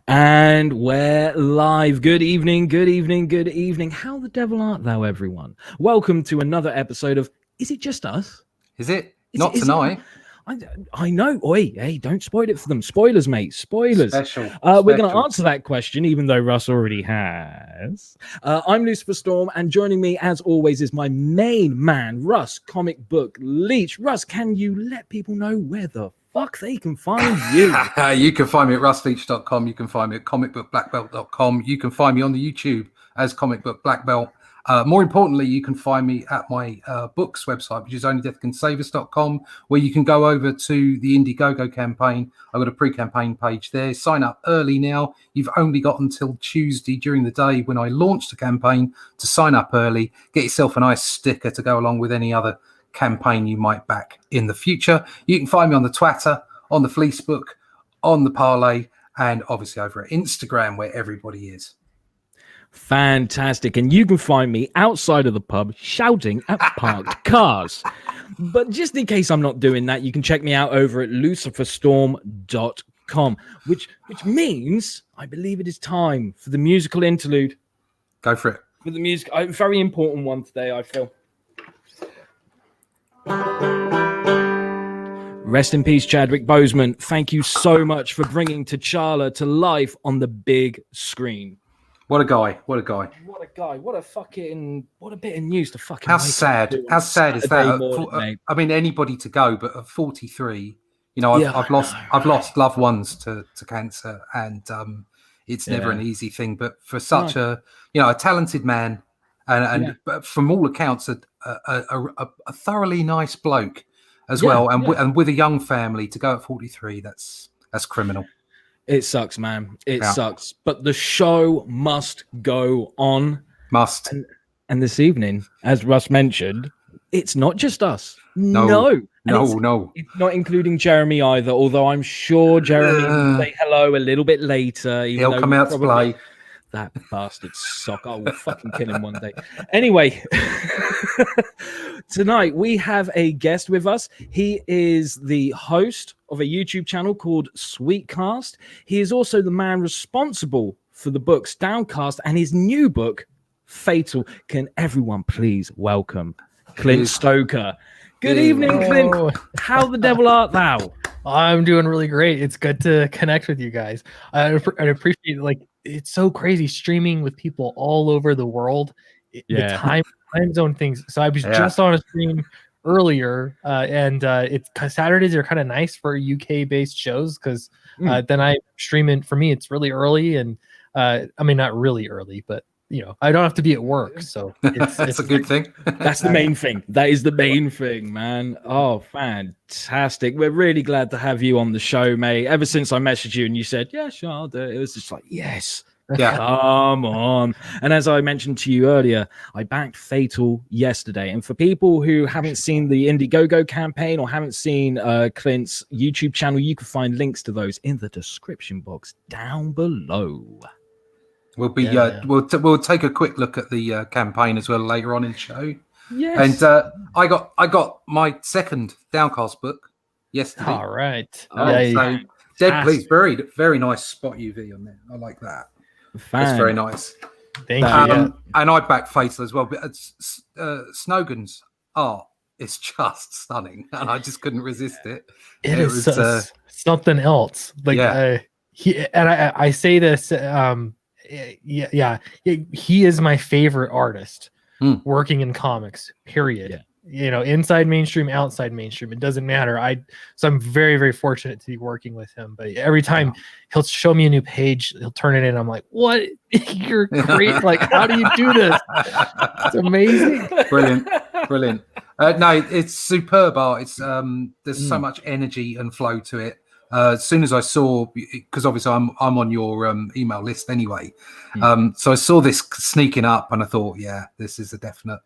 And we're live. Good evening, good evening, good evening. How the devil art thou, everyone? Welcome to another episode of Is It Just Us? Is it? Not tonight. I know. Oi, hey, don't spoil it for them. Spoilers, mate. Spoilers. Special. We're going to answer that question, even though Russ already has. I'm Lucifer Storm, and joining me, as always, is my main man, Russ, Comicbook Leach. Russ, can you let people know where the fuck they can find you? You can find me at russleach.com. You can find me at comicbookblackbelt.com. You can find me on the YouTube as Comicbook Blackbelt. More importantly, you can find me at my books website, which is onlydeathcansavus.com, where you can go over to the Indiegogo campaign. I've got a pre-campaign page there. Sign up early now. You've only got until Tuesday during the day when I launch the campaign to sign up early. Get yourself a nice sticker to go along with any other campaign you might back in the future. You can find me on the Twitter, on the Fleecebook, on the Parlay, and obviously over at Instagram, where everybody is. Fantastic. And you can find me outside of the pub shouting at parked cars. But just in case I'm not doing that, you can check me out over at luciferstorm.com, which means I believe it is time for the musical interlude. Go for it. For the music, a very important one today, I feel. Rest in peace, Chadwick Boseman. Thank you so much for bringing T'Challa to life on the big screen. What a guy. What a guy. What a guy. What a bit of news to fucking. How sad. How sad is that? Morning, I mean, anybody to go, but at 43, you know, I've lost loved ones to cancer, and it's never an easy thing. But for such a talented man, and from all accounts, a thoroughly nice bloke as well, and with a young family, to go at 43, that's criminal. It sucks, man. It sucks. But the show must go on. Must. And this evening, as Russ mentioned, it's not just us. No. It's not including Jeremy either, although I'm sure Jeremy will say hello a little bit later. He'll come out to play. That bastard sock. I will fucking kill him one day. Anyway, tonight we have a guest with us. He is the host of a YouTube channel called Sweetcast. He is also the man responsible for the books Downcast and his new book, F.A.T.L. Can everyone please welcome Clint Stoker? Good evening, Clint. How the devil art thou? I'm doing really great. It's good to connect with you guys. I appreciate it's so crazy streaming with people all over the world. The time zone things. So I was just on a stream earlier, and Saturdays are kind of nice for UK based shows because then I stream in. For me, it's really early, and I mean not really early, but I don't have to be at work, so it's a good thing. That's the main thing. That is the main thing, man. Oh, fantastic. We're really glad to have you on the show, mate. Ever since I messaged you and you said, yeah, sure, I'll do it. It was just like, yes, come on. And as I mentioned to you earlier, I backed F.A.T.L. yesterday. And for people who haven't seen the Indiegogo campaign or haven't seen Clint's YouTube channel, you can find links to those in the description box down below. We'll be we'll take a quick look at the campaign as well later on in the show. Yes. And I got my second Downcast book yesterday. All right. So Dead Please Buried, very nice spot UV on there. I like that. That's very nice. Thank you. And I back F.A.T.L. as well. But Snowgan's art is just stunning, and I just couldn't resist it. It was something else. I say this. He is my favorite artist working in comics, period. Inside mainstream, outside mainstream, it doesn't matter. So I'm very, very fortunate to be working with him. But every time he'll show me a new page, he'll turn it in. I'm like, what? You're great. Like, how do you do this? It's amazing. Brilliant. No, it's superb art. It's there's so much energy and flow to it. As soon as I saw, because obviously I'm on your email list anyway, so I saw this sneaking up, and I thought, yeah, this is a definite.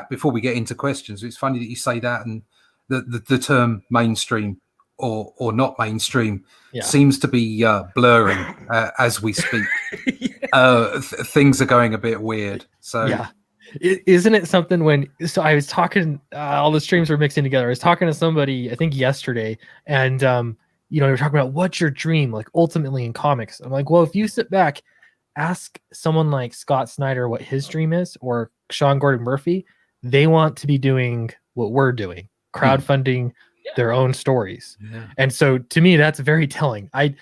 Before we get into questions, it's funny that you say that, and the term mainstream or not mainstream seems to be blurring as we speak. Things are going a bit weird. So isn't it something so I was talking, all the streams were mixing together. I was talking to somebody, I think yesterday, and you're talking about what's your dream, like ultimately in comics. I'm like, well, if you sit back, ask someone like Scott Snyder what his dream is, or Sean Gordon Murphy, they want to be doing what we're doing, crowdfunding their own stories. And so to me, that's very telling. I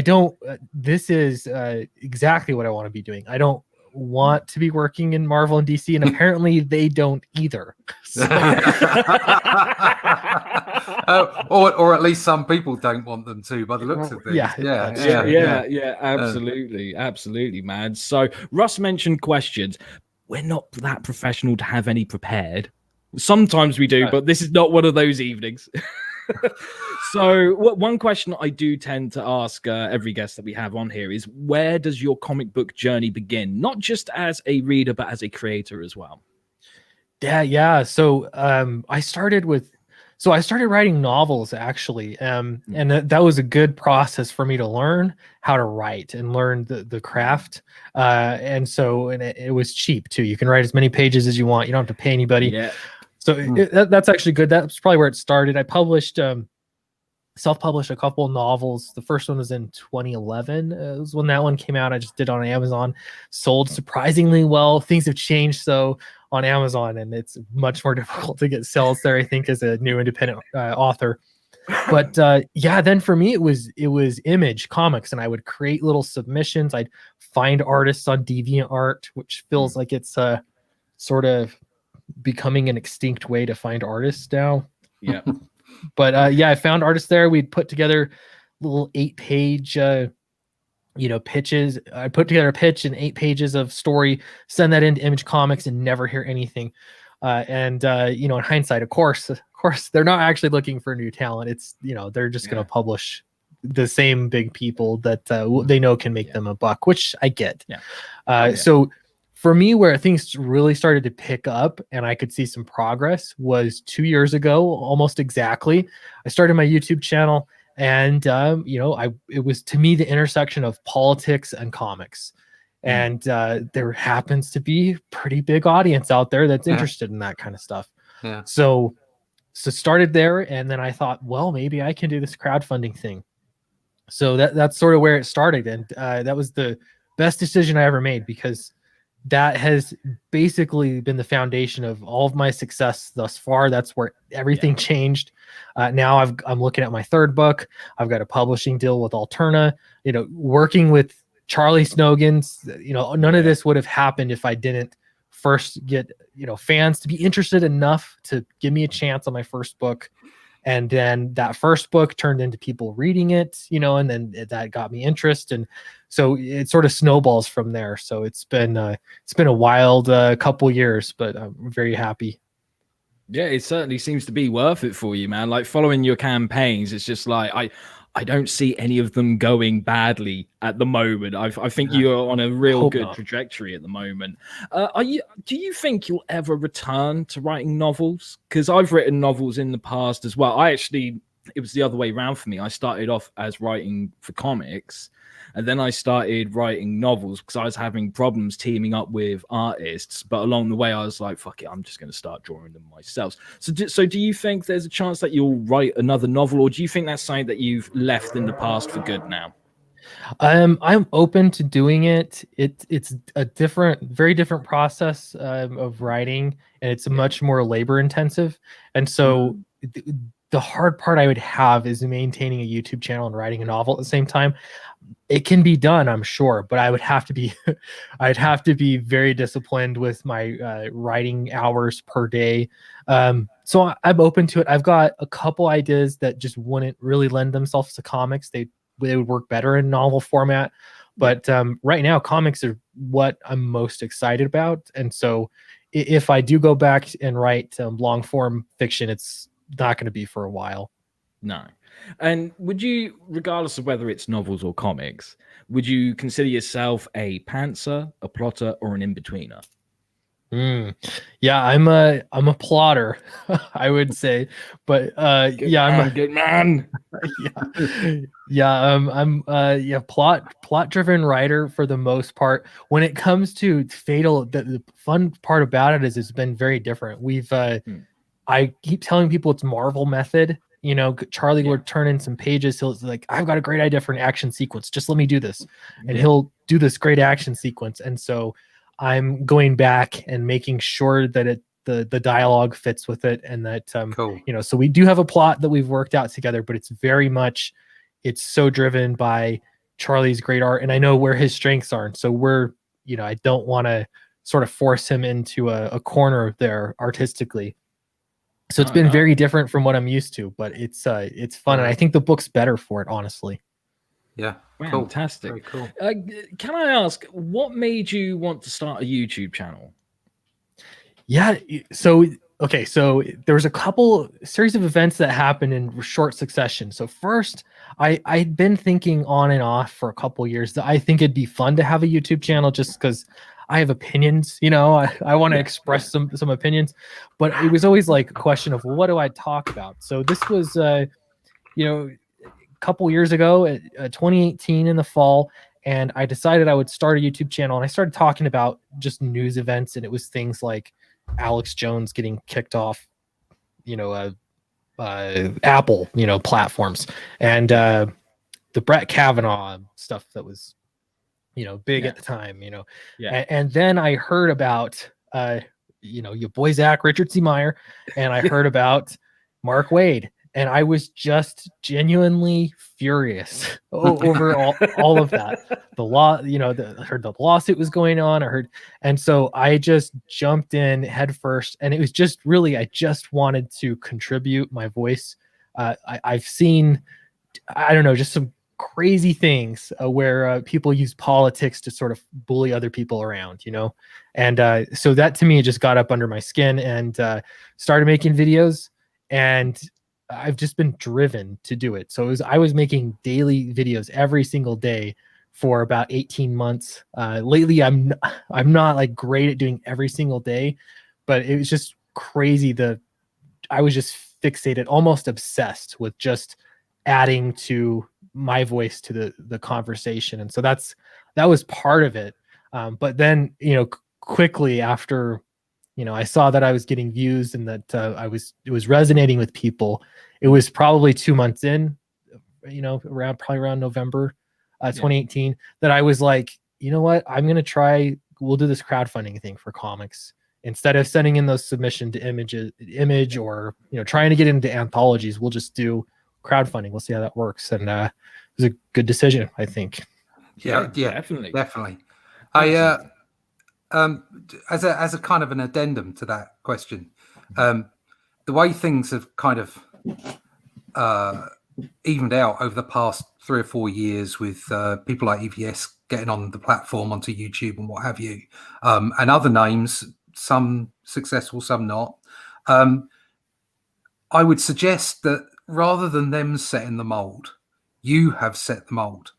don't, this is exactly what I want to be doing. I don't want to be working in Marvel and DC, and apparently they don't either. So. Or at least some people don't want them to, by the looks of things. Yeah, absolutely, man. So Russ mentioned questions. We're not that professional to have any prepared. Sometimes we do, but this is not one of those evenings. So one question I do tend to ask every guest that we have on here is, where does your comic book journey begin? Not just as a reader, but as a creator as well. Yeah. So I started writing novels, actually, and that was a good process for me to learn how to write and learn the craft. And it was cheap too. You can write as many pages as you want. You don't have to pay anybody. Yeah. So that's actually good. That's probably where it started. I published, self-published a couple of novels. The first one was in 2011. It was when that one came out. I just did on Amazon. Sold surprisingly well. Things have changed so on Amazon, and it's much more difficult to get sales there, I think, as a new independent author. But then for me, it was Image Comics, and I would create little submissions. I'd find artists on DeviantArt, which feels like it's sort of becoming an extinct way to find artists now. Yeah. But I found artists there. We'd put together little 8-page pitches. I put together a pitch and 8 pages of story, send that into Image Comics, and never hear anything. In hindsight, of course, they're not actually looking for new talent. It's, they're just going to publish the same big people that they know can make them a buck, which I get. So for me, where things really started to pick up and I could see some progress was 2 years ago, almost exactly. I started my YouTube channel, and it was, to me, the intersection of politics and comics. And there happens to be a pretty big audience out there that's interested in that kind of stuff. So started there, and then I thought, well, maybe I can do this crowdfunding thing. So that's sort of where it started, and that was the best decision I ever made, because that has basically been the foundation of all of my success thus far. That's where everything changed. Now I'm looking at my 3rd book. I've got a publishing deal with Alterna, working with Charlie Snogans. None of this would have happened if I didn't first get, fans to be interested enough to give me a chance on my first book. And then that first book turned into people reading it, and then that got me interest. And so it sort of snowballs from there. So it's been a wild couple years, but I'm very happy. Yeah, it certainly seems to be worth it for you, man. Like, following your campaigns, it's just like, I don't see any of them going badly at the moment. I think you're on a real good trajectory at the moment. Do you think you'll ever return to writing novels? Because I've written novels in the past as well. It was the other way around for me. I started off as writing for comics, and then I started writing novels because I was having problems teaming up with artists. But along the way, I was like, fuck it, I'm just going to start drawing them myself. So do you think there's a chance that you'll write another novel, or do you think that's something that you've left in the past for good now? I'm open to doing it. It's a very different process of writing, and it's much more labor intensive. And so the hard part I would have is maintaining a YouTube channel and writing a novel at the same time. It can be done, I'm sure, but I would have to be, I'd have to be very disciplined with my writing hours per day. So I'm open to it. I've got a couple ideas that just wouldn't really lend themselves to comics. They would work better in novel format. But right now, comics are what I'm most excited about. And so if I do go back and write long form fiction, it's not going to be for a while. No. And would you, regardless of whether it's novels or comics, would you consider yourself a pantser, a plotter, or an in-betweener? Yeah, I'm a plotter, I would say, but I'm a good man. I'm plot-driven writer for the most part. When it comes to F.A.T.L, the fun part about it is it's been very different. I keep telling people it's Marvel method, Charlie would turn in some pages. He'll like, I've got a great idea for an action sequence. Just let me do this. And he'll do this great action sequence. And so I'm going back and making sure that the dialogue fits with it. And that, cool. So we do have a plot that we've worked out together, but it's very much, it's so driven by Charlie's great art. And I know where his strengths are. And so I don't want to sort of force him into a corner there artistically. So it's been very different from what I'm used to, but it's fun. And I think the book's better for it, honestly. Yeah. Fantastic. Very cool. Can I ask, what made you want to start a YouTube channel? Yeah. So there was a series of events that happened in short succession. So first, I'd been thinking on and off for a couple years that I think it'd be fun to have a YouTube channel just because I have opinions, I want to express some opinions, but it was always like a question of, well, what do I talk about? So this was, a couple years ago, 2018 in the fall, and I decided I would start a YouTube channel, and I started talking about just news events, and it was things like Alex Jones getting kicked off, Apple, platforms, and the Brett Kavanaugh stuff that was, big at the time, and then I heard about, your boy Zach Richard C. Meyer, and I heard about Mark Wade, and I was just genuinely furious over all of that. The law, I heard the lawsuit was going on. And so I just jumped in head first, and it was just really, I just wanted to contribute my voice. I've seen, I don't know, just some crazy things where people use politics to sort of bully other people around, and so that to me just got up under my skin, and started making videos, and I've just been driven to do it. So I was making daily videos every single day for about 18 months. Lately, I'm not like great at doing every single day, but it was just crazy. I was just fixated, almost obsessed with just adding to my voice to the conversation. And so that was part of it. But then, quickly after, I saw that I was getting views and that it was resonating with people. It was probably 2 months in, around November 2018, that I was like, you know what, we'll do this crowdfunding thing for comics. Instead of sending in those submission to image or, trying to get into anthologies, we'll just do crowdfunding. We'll see how that works. And it was a good decision, I think. Yeah, definitely. I as a kind of an addendum to that question, the way things have kind of evened out over the past 3 or 4 years with people like EVS getting on the platform onto YouTube and what have you, and other names, some successful, some not. I would suggest that rather than them setting the mold, you have set the mold.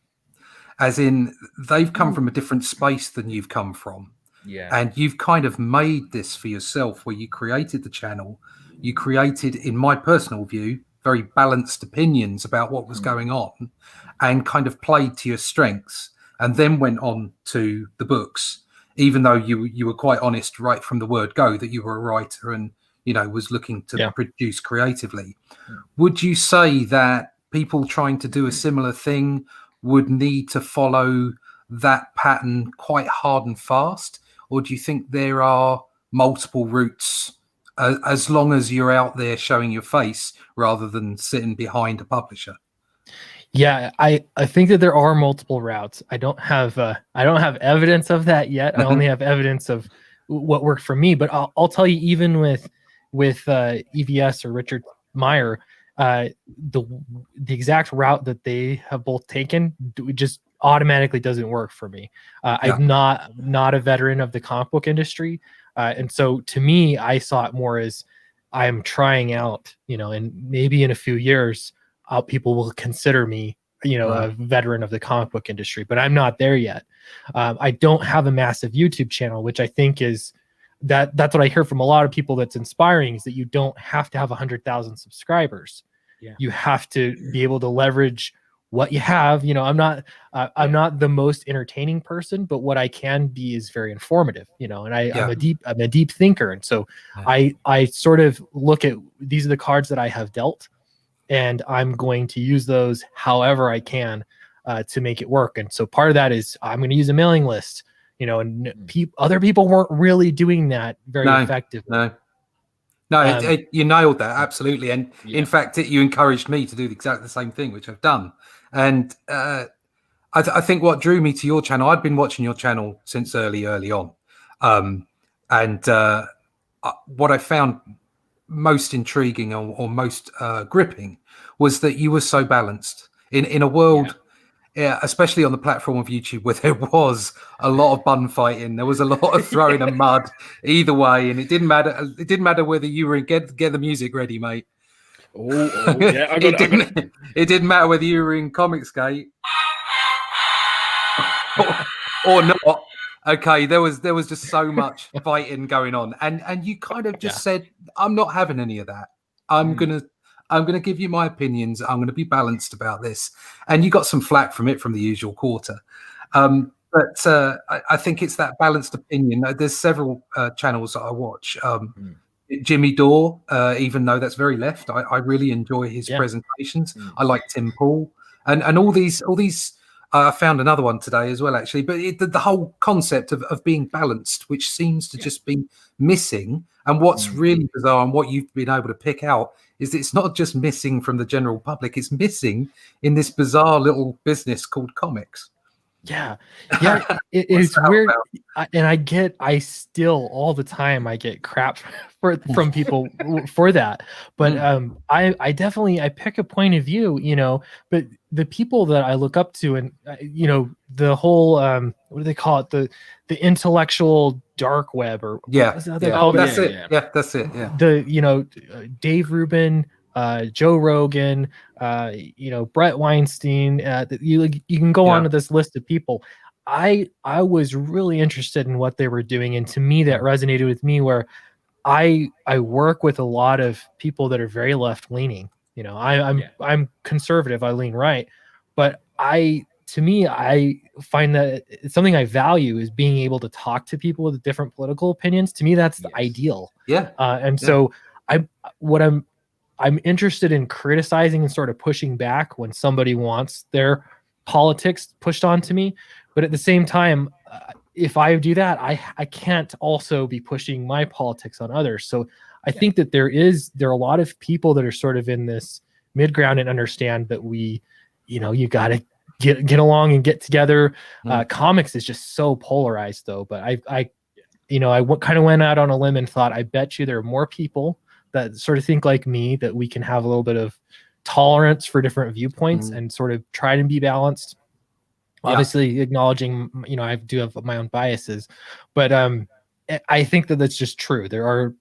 As in, they've come from a different space than you've come from. Yeah. And you've kind of made this for yourself, where you created the channel. You created, in my personal view, very balanced opinions about what was going on, and kind of played to your strengths, and then went on to the books, even though you were quite honest right from the word go that you were a writer and, was looking to produce creatively. Would you say that people trying to do a similar thing would need to follow that pattern quite hard and fast? Or do you think there are multiple routes, as long as you're out there showing your face rather than sitting behind a publisher? Yeah, I think that there are multiple routes. I don't have evidence of that yet. I only have evidence of what worked for me. But I'll tell you, even with EVS or Richard Meyer, the exact route that they have both taken just automatically doesn't work for me. I'm not a veteran of the comic book industry, and so to me, I saw it more as I'm trying out, and maybe in a few years, people will consider me, a veteran of the comic book industry, but I'm not there yet. I don't have a massive YouTube channel, which I think is that's what I hear from a lot of people that's inspiring, is that you don't have to have 100,000 subscribers. Yeah. You have to be able to leverage what you have. I'm not the most entertaining person, but what I can be is very informative, and I'm a deep thinker. And so I sort of look at, these are the cards that I have dealt, and I'm going to use those however I can to make it work. And so part of that is I'm going to use a mailing list, and other people weren't really doing that very effectively. No, you nailed that, absolutely. And in fact, you encouraged me to do exactly the same thing, which I've done. And I think what drew me to your channel, I'd been watching your channel since early on. What I found most intriguing or most gripping was that you were so balanced in a world, especially on the platform of YouTube, where there was a lot of bun fighting, there was a lot of throwing of mud either way, and it didn't matter. It didn't matter whether you were in get the music ready, mate. Yeah, it didn't matter whether you were in Comicsgate or not. Okay, there was just so much fighting going on, and you kind of just said, I'm not having any of that. I'm gonna give you my opinions. I'm gonna be balanced about this, and you got some flack from the usual quarter. But I think it's that balanced opinion. There's several channels that I watch. Jimmy Dore, even though that's very left, I really enjoy his presentations. I like Tim Pool and all these. I found another one today as well, actually. But the whole concept of being balanced, which seems to just be missing. And what's really bizarre and what you've been able to pick out is that it's not just missing from the general public. It's missing in this bizarre little business called comics. Yeah, it's weird. I still all the time I get crap from people for that. But I definitely pick a point of view, but the people that I look up to, and the whole what do they call it, the intellectual dark web, or that's it. The Dave Rubin, Joe Rogan, Brett Weinstein. You can go on to this list of people. I was really interested in what they were doing, and to me that resonated with me. Where I work with a lot of people that are very left leaning. I'm conservative. I lean right, but I find that it's something I value is being able to talk to people with different political opinions. To me, that's the ideal. So I'm interested in criticizing and sort of pushing back when somebody wants their politics pushed onto me. But at the same time, if I do that, I can't also be pushing my politics on others. So I think that there are a lot of people that are sort of in this mid ground and understand that you got to get along and get together. Comics is just so polarized, though. But I kind of went out on a limb and thought, I bet you there are more people that sort of think like me, that we can have a little bit of tolerance for different viewpoints and sort of try to be balanced. Obviously acknowledging, I do have my own biases, but I think that that's just true. There are,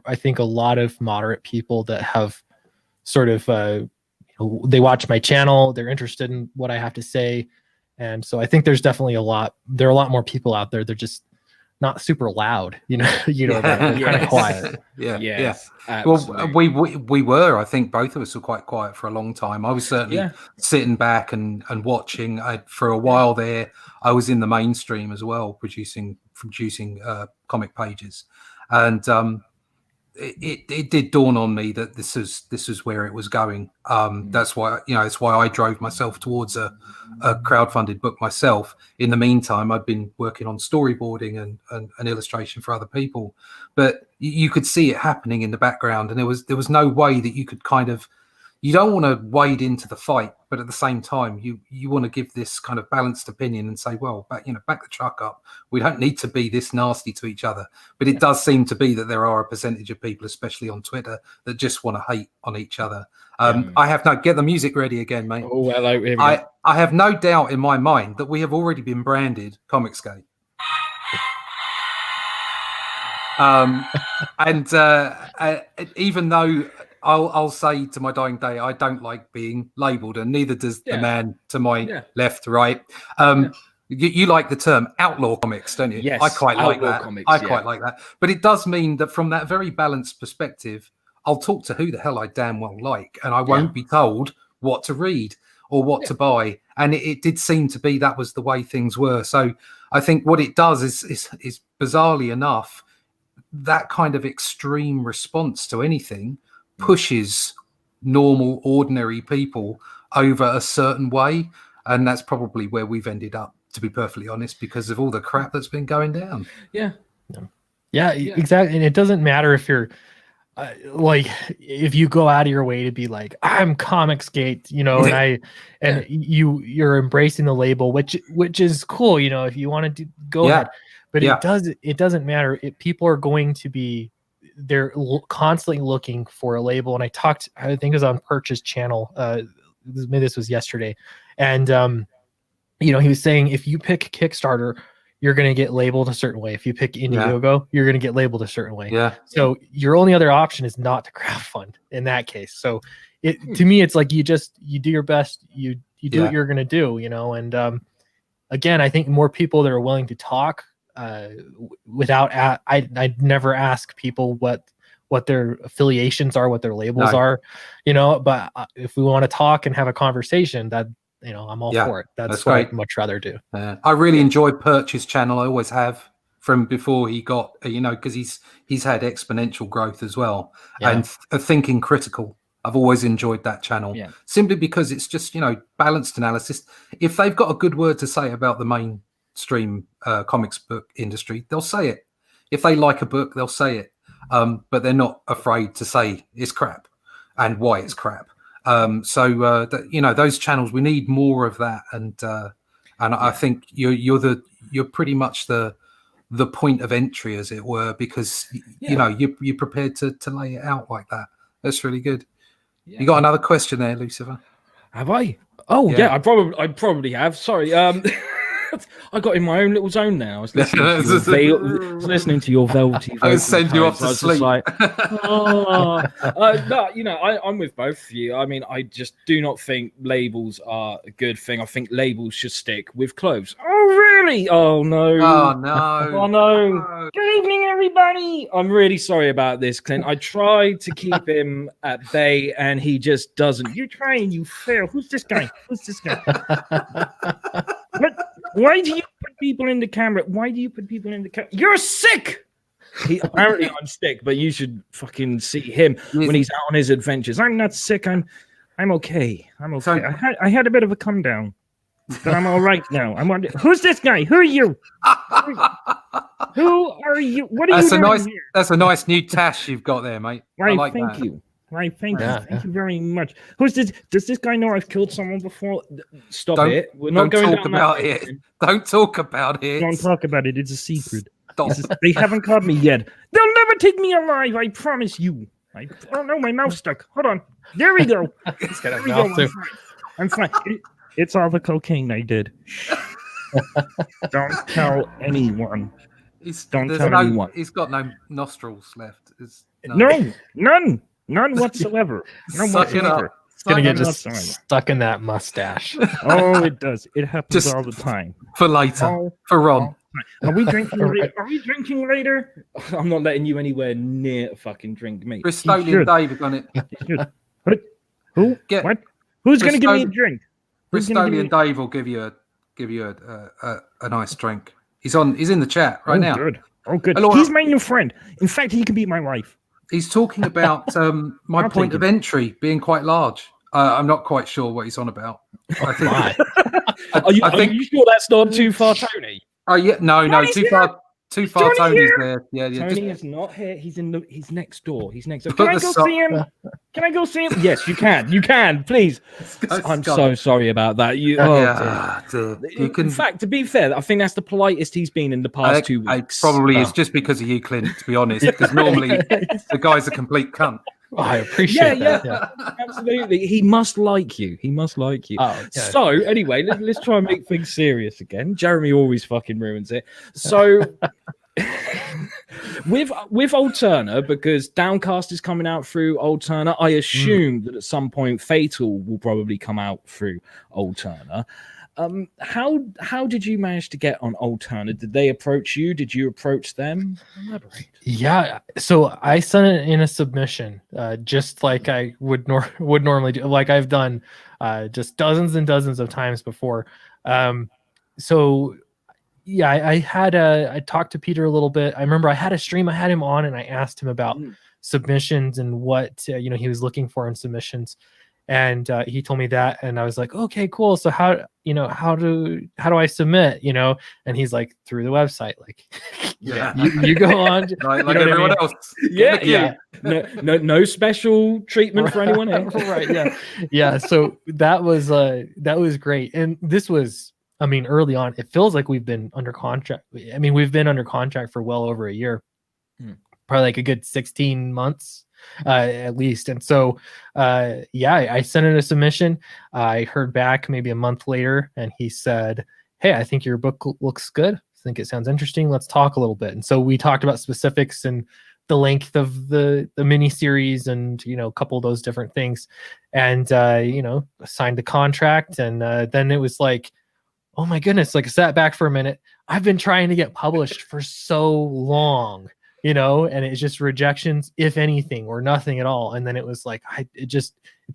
I think, a lot of moderate people that have sort of, they watch my channel, they're interested in what I have to say. And so I think there's definitely there are a lot more people out there. They're just not super loud, they're kind of quiet. Well, we were, I think both of us were quite quiet for a long time. I was certainly sitting back and watching. For a while there, I was in the mainstream as well, producing comic pages, and it did dawn on me that this is where it was going. That's why I drove myself towards a crowdfunded book myself. In the meantime, I'd been working on storyboarding and an illustration for other people, but you could see it happening in the background, and there was no way that you could you don't want to wade into the fight, but at the same time, you want to give this kind of balanced opinion and say, well, back the truck up. We don't need to be this nasty to each other. But it does seem to be that there are a percentage of people, especially on Twitter, that just want to hate on each other. I have get the music ready again, mate. Oh, hello. Here we go. I have no doubt in my mind that we have already been branded Comicsgate. Even though I'll say to my dying day, I don't like being labelled, and neither does the man to my left, right. You like the term outlaw comics, don't you? Yes, I quite like that. Comics, I quite like that. But it does mean that from that very balanced perspective, I'll talk to who the hell I damn well like, and I won't be told what to read or what to buy. And it did seem to be that was the way things were. So I think what it does is bizarrely enough, that kind of extreme response to anything pushes normal, ordinary people over a certain way. And that's probably where we've ended up, to be perfectly honest, because of all the crap that's been going down. Yeah, exactly. And it doesn't matter if you're like, if you go out of your way to be like, I'm Comicsgate, you know, and you're embracing the label, which is cool, you know, if you want to go ahead. But it doesn't matter. People are going to be, they're constantly looking for a label. And I think it was on Perch's channel. Maybe this was yesterday. And, you know, he was saying, if you pick Kickstarter, you're going to get labeled a certain way. If you pick Indiegogo, you're going to get labeled a certain way. Yeah. So your only other option is not to crowdfund in that case. So to me, it's like, you do your best. You do what you're going to do, you know? And, again, I think more people that are willing to talk, without, I'd never ask people what their affiliations are, what their labels are, you know, but if we want to talk and have a conversation, that, you know, I'm all for it. That's what I'd much rather do. I really enjoy Perch's channel. I always have, from before he got, you know, because he's had exponential growth as well. And Thinking Critical, I've always enjoyed that channel, simply because it's just, you know, balanced analysis. If they've got a good word to say about the mainstream comics book industry, they'll say it. If they like a book, they'll say it. But they're not afraid to say it's crap and why it's crap. So you know, those channels, we need more of that, and I think you're pretty much the point of entry, as it were, because you know, you're prepared to lay it out like that. That's really good. You got another question there, Lucifer? Have I? Oh yeah, I probably have. Sorry. I got in my own little zone now. I was listening to your velvety. I was sending you off to sleep. Like, no, you know, I'm with both of you. I mean, I just do not think labels are a good thing. I think labels should stick with clothes. Oh, really? Oh, no. Oh, no. Oh, no. Good evening, everybody. I'm really sorry about this, Clint. I tried to keep him at bay, and he just doesn't. You try and you fail. Who's this guy? Who's this guy? Why do you put people in the camera? Why do you put people in the camera? You're sick! Apparently I'm sick, but you should fucking see him when he's out on his adventures. I'm not sick. I'm okay. I'm okay. So, I had a bit of a come down, but I'm all right now. Who's this guy? Who are you? Who are you? What are you doing here? That's a nice new tash you've got there, mate. Right, I like thank that. you. Right, thank you. Thank you very much. Who's this? Does this guy know I've killed someone before? Stop it. We're not going talk about it. Don't talk about it. Don't talk about it. It's a secret. They haven't caught me yet. They'll never take me alive. I promise you. Oh no, my mouth's stuck. Hold on. There we go. There we go. I'm fine. It's all the cocaine I did. Don't tell anyone. Don't tell anyone. He's got no nostrils left. No, none. None whatsoever. None whatsoever. It's going to get just stuck in that mustache. Oh, it does. It happens just all the time. For later. For Ron. Are we drinking later? Are we drinking later? I'm not letting you anywhere near a fucking drink, mate. Bristolian Dave have done it. Who? What? Who's going to give me a drink? Bristolian Dave will give you a nice drink. He's in the chat right now. Good. Oh, good. He's my new friend. In fact, he can be my wife. He's talking about my point of entry being quite large. I'm not quite sure what he's on about. I think. Are you sure that's not too far, Tony? Oh yeah, no, too far. Too far. Tony's there. Yeah. Tony is not here. He's next door. He's next door. Can I go see him? Can I go see him? Yes, you can. You can, please. I'm so sorry about that. You can. In fact, to be fair, I think that's the politest he's been in the past 2 weeks. Probably it's just because of you, Clint. To be honest, because normally the guy's a complete cunt. I appreciate that. Yeah, absolutely. He must like you. Oh, okay. So anyway, let's try and make things serious again. Jeremy always fucking ruins it. So with Alterna, because Downcast is coming out through Alterna, I assume that at some point F.A.T.L will probably come out through Alterna. How did you manage to get on Alterna? Did they approach you? Did you approach them? Elaborate. Yeah, so I sent it in a submission, just like I would normally do, like I've done just dozens and dozens of times before. So yeah, I talked to Peter a little bit. I remember I had a stream, I had him on, and I asked him about submissions and what he was looking for in submissions, and he told me that, and I was like, okay, cool. So how do I submit? And he's like, through the website, like, you go on, like everyone else. Yeah. No special treatment for anyone else. Right? Yeah. So that was great, and this was. I mean, early on, it feels like we've been under contract. I mean, we've been under contract for well over a year, probably like a good 16 months at least. And so, I sent in a submission. I heard back maybe a month later, and he said, hey, I think your book looks good. I think it sounds interesting. Let's talk a little bit. And so we talked about specifics and the length of the mini series and, a couple of those different things. And, signed the contract. And then it was like, oh my goodness, like I sat back for a minute. I've been trying to get published for so long, and it's just rejections, if anything, or nothing at all. And then it was like, it's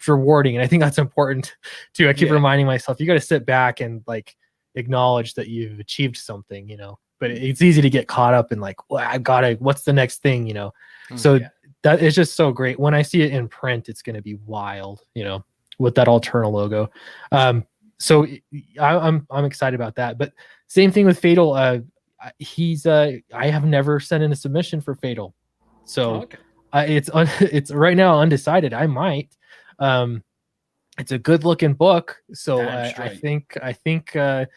rewarding. And I think that's important too. I keep reminding myself, you got to sit back and like acknowledge that you've achieved something, but it's easy to get caught up in like, well, what's the next thing, So that is just so great. When I see it in print, it's going to be wild, with that Alterna logo. So I'm excited about that. But same thing with F.A.T.L. I have never sent in a submission for F.A.T.L. So it's right now undecided. I might. It's a good looking book. So I think I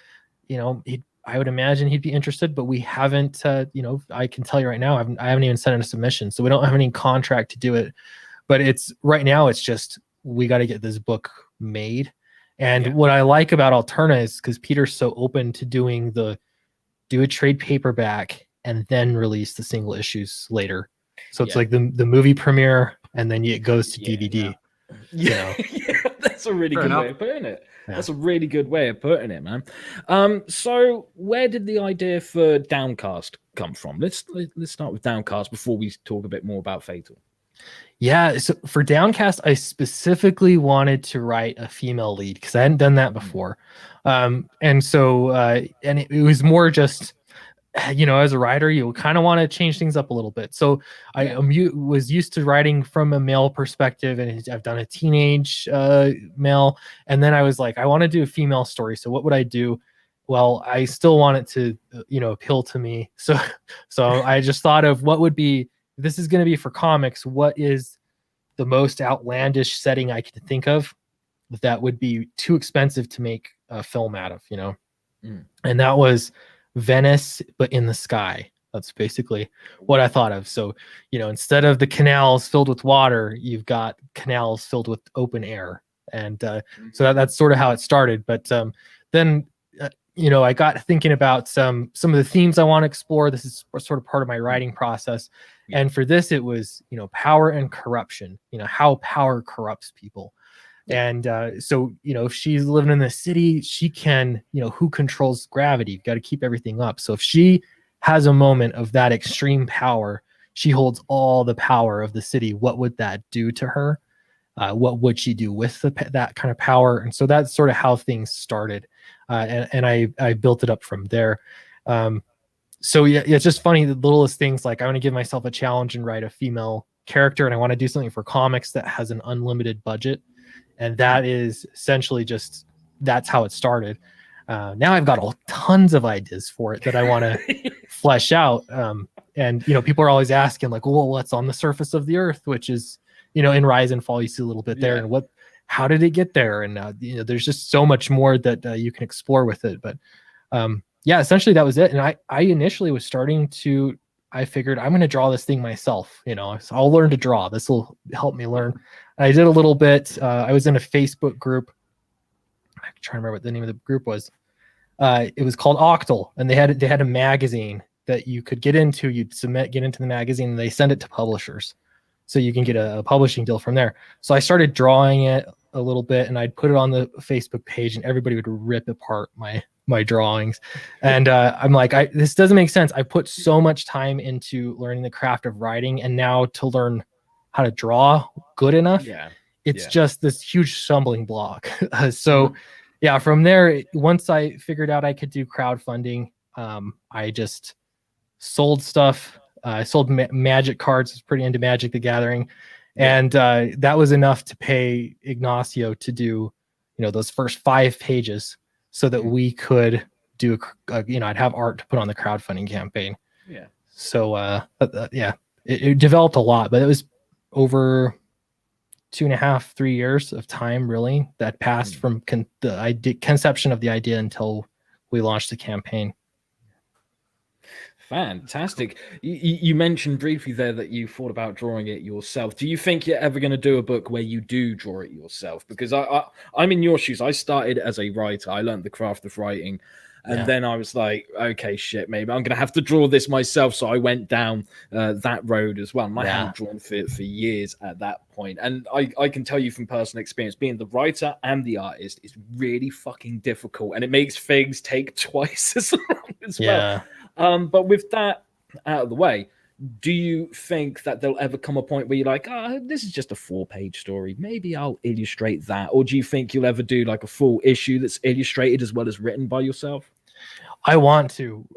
would imagine he'd be interested, but we haven't. I can tell you right now, I haven't even sent in a submission, so we don't have any contract to do it. But right now it's just we got to get this book made. And what I like about Alterna is because Peter's so open to do a trade paperback and then release the single issues later. So it's like the movie premiere and then it goes to DVD. Yeah, that's a really good way of putting it. Yeah. That's a really good way of putting it, man. So where did the idea for Downcast come from? Let's start with Downcast before we talk a bit more about F.A.T.L. Yeah, so for Downcast, I specifically wanted to write a female lead because I hadn't done that before. And so it was more just, as a writer, you kind of want to change things up a little bit. So I was used to writing from a male perspective, and I've done a teenage male. And then I was like, I want to do a female story. So what would I do? Well, I still want it to, appeal to me. So I just thought of what would be, this is going to be for comics. What is the most outlandish setting I could think of that would be too expensive to make a film out of, And that was Venice, but in the sky. That's basically what I thought of. So, instead of the canals filled with water, you've got canals filled with open air. And so that's sort of how it started. But then I got thinking about some of the themes I want to explore. This is sort of part of my writing process. Yeah. And for this, it was, power and corruption, how power corrupts people. And so, if she's living in the city, she can, who controls gravity? You've got to keep everything up. So if she has a moment of that extreme power, she holds all the power of the city. What would that do to her? What would she do with that kind of power? And so that's sort of how things started. And I built it up from there. So yeah, it's just funny, the littlest things, like I want to give myself a challenge and write a female character, and I want to do something for comics that has an unlimited budget. And that is essentially that's how it started. Now I've got tons of ideas for it that I want to flesh out. And people are always asking like, well, what's on the surface of the earth, which is, in Rise and Fall, you see a little bit there, and how did it get there? And there's just so much more that you can explore with it. But essentially that was it. And I initially was I figured I'm going to draw this thing myself. So I'll learn to draw. This will help me learn. I did a little bit. I was in a Facebook group. I'm trying to remember what the name of the group was. It was called F.A.T.L, and they had a magazine that you could get into. You'd get into the magazine, and they send it to publishers, so you can get a publishing deal from there. So I started drawing it a little bit, and I'd put it on the Facebook page, and everybody would rip apart my drawings. And I'm like, this doesn't make sense. I put so much time into learning the craft of writing, and now to learn how to draw good enough, it's just this huge stumbling block. So from there, once I figured out I could do crowdfunding, I just sold stuff. I sold magic cards. I was pretty into Magic the Gathering. And that was enough to pay Ignacio to do, those first 5 pages so that we could do, I'd have art to put on the crowdfunding campaign. Yeah. So, it developed a lot, but it was over 2.5, 3 years of time, really, that passed from the conception of the idea until we launched the campaign. Fantastic. You mentioned briefly there that you thought about drawing it yourself. Do you think you're ever going to do a book where you do draw it yourself? Because I'm in your shoes. I started as a writer. I learned the craft of writing. And then I was like, okay, shit, maybe I'm going to have to draw this myself. So I went down that road as well. And I hadn't drawn for years at that point. And I can tell you from personal experience, being the writer and the artist is really fucking difficult. And it makes things take twice as long as well. But with that out of the way, do you think that there'll ever come a point where you're like, this is just a 4-page story, maybe I'll illustrate that? Or do you think you'll ever do like a full issue that's illustrated as well as written by yourself? I want to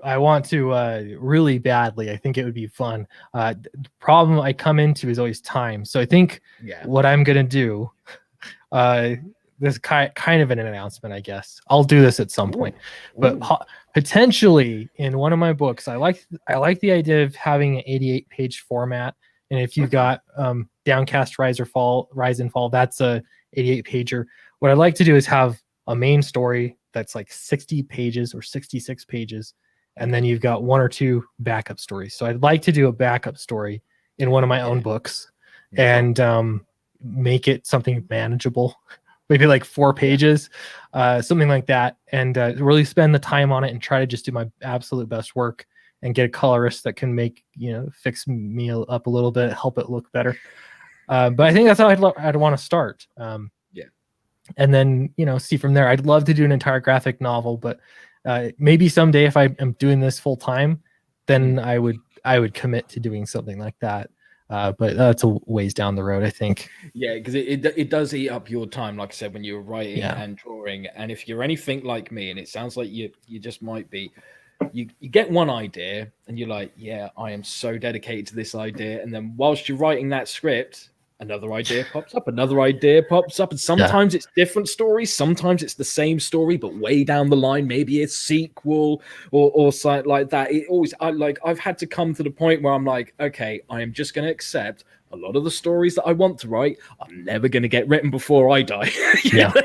really badly. I think it would be fun. The problem I come into is always time. So I think what I'm going to do, this kind of an announcement, I guess. I'll do this at some point, but potentially in one of my books, I like the idea of having an 88-page format. And if you've got Downcast, Rise and Fall, that's a 88-pager. What I'd like to do is have a main story that's like 60 pages or 66 pages, and then you've got 1 or 2 backup stories. So I'd like to do a backup story in one of my own books and make it something manageable. Maybe like 4 pages, something like that, and really spend the time on it and try to just do my absolute best work and get a colorist that can make, fix me up a little bit, help it look better. But I think that's how I'd want to start. And then, see from there. I'd love to do an entire graphic novel, but maybe someday if I am doing this full time, then I would commit to doing something like that. But that's a ways down the road, I think. Yeah, because it does eat up your time, like I said, when you're writing and drawing. And if you're anything like me, and it sounds like you just might be, you get one idea and you're like, yeah, I am so dedicated to this idea. And then whilst you're writing that script, another idea pops up, and sometimes it's different stories, sometimes it's the same story, but way down the line, maybe a sequel or something like that. It always, I've had to come to the point where I'm like, okay, I am just going to accept a lot of the stories that I want to write are never going to get written before I die.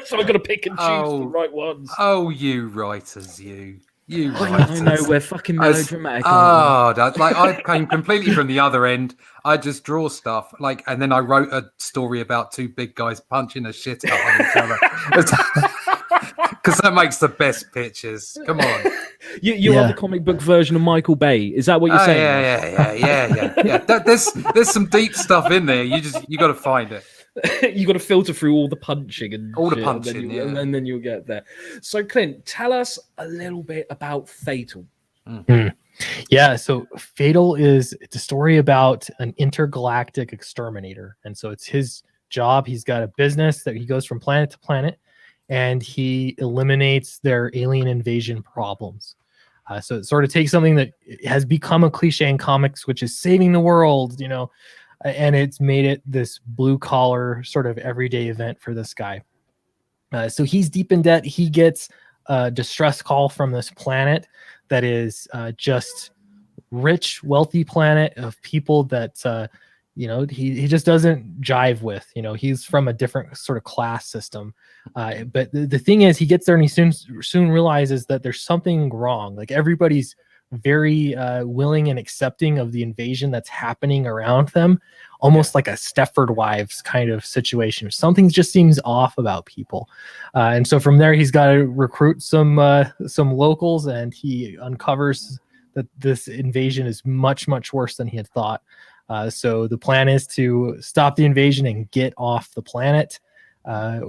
So I've got to pick and choose the right ones. Oh, you writers, you. I know we're fucking melodramatic. I came completely from the other end. I just draw stuff, and then I wrote a story about 2 big guys punching the shit out of each other. Because that makes the best pictures. Come on. You are the comic book version of Michael Bay. Is that what you're saying? Yeah. There's some deep stuff in there. You got to find it. You got to filter through all the punching and and then you'll get there. So, Clint, tell us a little bit about F.A.T.L. Yeah, so F.A.T.L it's a story about an intergalactic exterminator, and so it's his job. He's got a business that he goes from planet to planet, and he eliminates their alien invasion problems. So it sort of takes something that has become a cliche in comics, which is saving the world, and it's made it this blue collar sort of everyday event for this guy. So he's deep in debt. He gets a distress call from this planet that is just rich, wealthy planet of people that, he just doesn't jive with. He's from a different sort of class system. But the thing is, he gets there and he soon realizes that there's something wrong. Like everybody's very willing and accepting of the invasion that's happening around them, almost like a Stepford Wives kind of situation. Something just seems off about people, and so from there he's got to recruit some locals, and he uncovers that this invasion is much worse than he had thought. So the plan is to stop the invasion and get off the planet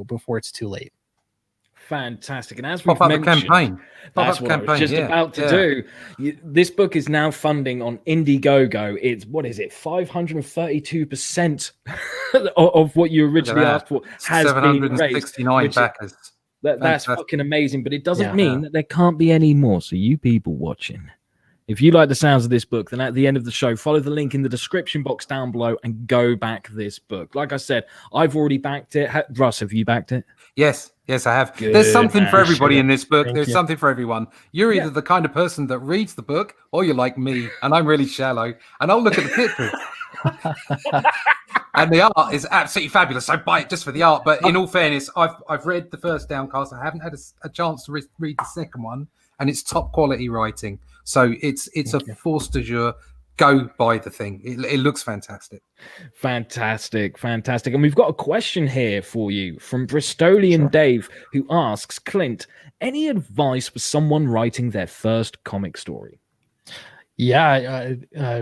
before it's too late. Fantastic. And as we've mentioned, campaign. That's what I was just about to do. This book is now funding on Indiegogo. It's 532% of what you originally asked for has been raised. 769 backers. That's fucking amazing, but it doesn't mean that there can't be any more. So you people watching, if you like the sounds of this book, then at the end of the show, follow the link in the description box down below and go back this book. Like I said, I've already backed it. Russ, have you backed it? Yes, I have. Good, there's something man. for everybody in this book. Thank There's you. something for everyone. You're either the kind of person that reads the book, or you're like me, and I'm really shallow, and I'll look at the pictures. And the art is absolutely fabulous. So buy it just for the art. But in all fairness, I've read the first Downcast. I haven't had a chance to read the second one, and it's top quality writing. So it's a force de jour. Go buy the thing. It looks fantastic. Fantastic. And we've got a question here for you from Bristolian Dave, who asks, Clint, any advice for someone writing their first comic story? Yeah,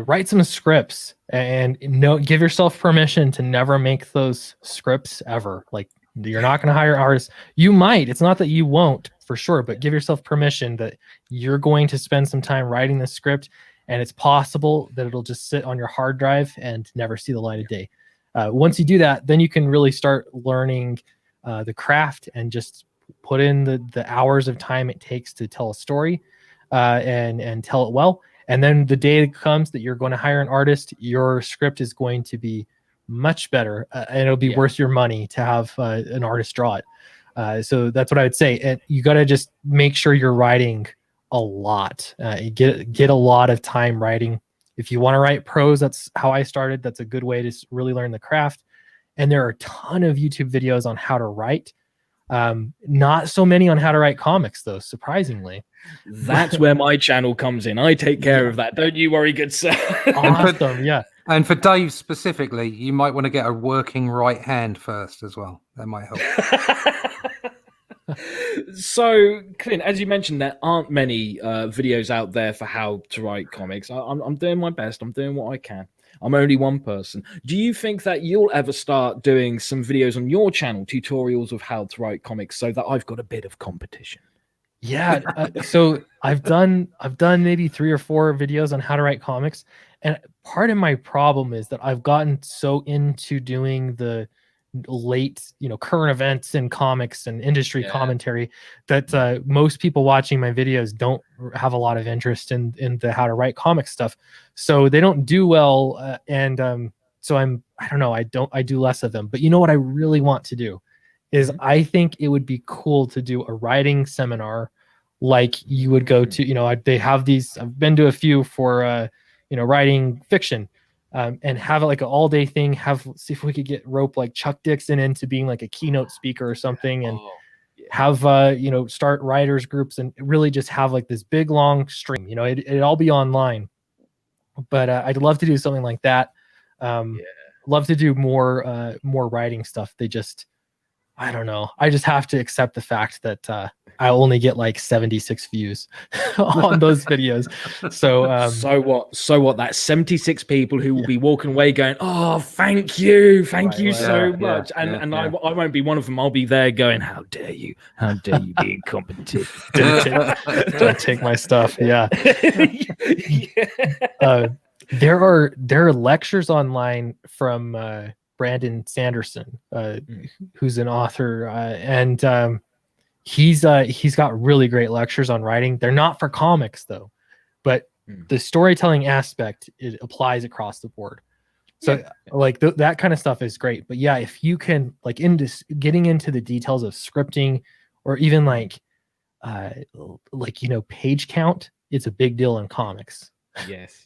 write some scripts and give yourself permission to never make those scripts ever. Like, you're not going to hire artists. You might. It's not that you won't, for sure, but give yourself permission that you're going to spend some time writing the script, and it's possible that it'll just sit on your hard drive and never see the light of day. Once you do that, then you can really start learning the craft and just put in the hours of time it takes to tell a story and tell it well. And then the day comes that you're going to hire an artist, your script is going to be much better, and it'll be worth your money to have an artist draw it. So that's what I would say. And you got to just make sure you're writing a lot. Get a lot of time writing. If you want to write prose, that's how I started. That's a good way to really learn the craft. And there are a ton of YouTube videos on how to write. Not so many on how to write comics, though, surprisingly. That's where my channel comes in. I take care of that. Don't you worry, good sir. Awesome. Yeah. And for Dave specifically, you might want to get a working right hand first as well. That might help. So, Clint, as you mentioned, there aren't many videos out there for how to write comics. I'm doing my best. I'm doing what I can. I'm only one person. Do you think that you'll ever start doing some videos on your channel, tutorials of how to write comics, so that I've got a bit of competition? Yeah. So I've done maybe 3 or 4 videos on how to write comics. And part of my problem is that I've gotten so into doing the late, current events in comics and industry commentary that most people watching my videos don't have a lot of interest in the how to write comic stuff. So they don't do well. So I don't know. I do less of them. But you know what I really want to do is I think it would be cool to do a writing seminar like you would go to, they have these, I've been to a few for, writing fiction, and have it like an all day thing, see if we could rope like Chuck Dixon into being like a keynote speaker or something, and have, start writers groups and really just have like this big, long stream, it'd all be online, but I'd love to do something like that. Love to do more writing stuff. I don't know. I just have to accept the fact that I only get like 76 views on those videos. So so what? That's 76 people who will be walking away going, "Oh, thank you so much." And I won't be one of them. I'll be there going, "How dare you? How dare you be incompetent? Don't take my stuff." Yeah. There are lectures online from Brandon Sanderson, who's an author, and he's got really great lectures on writing. They're not for comics though, but the storytelling aspect, it applies across the board. So like that kind of stuff is great. But yeah, if you can like getting into the details of scripting, or even page count, it's a big deal in comics. Yes.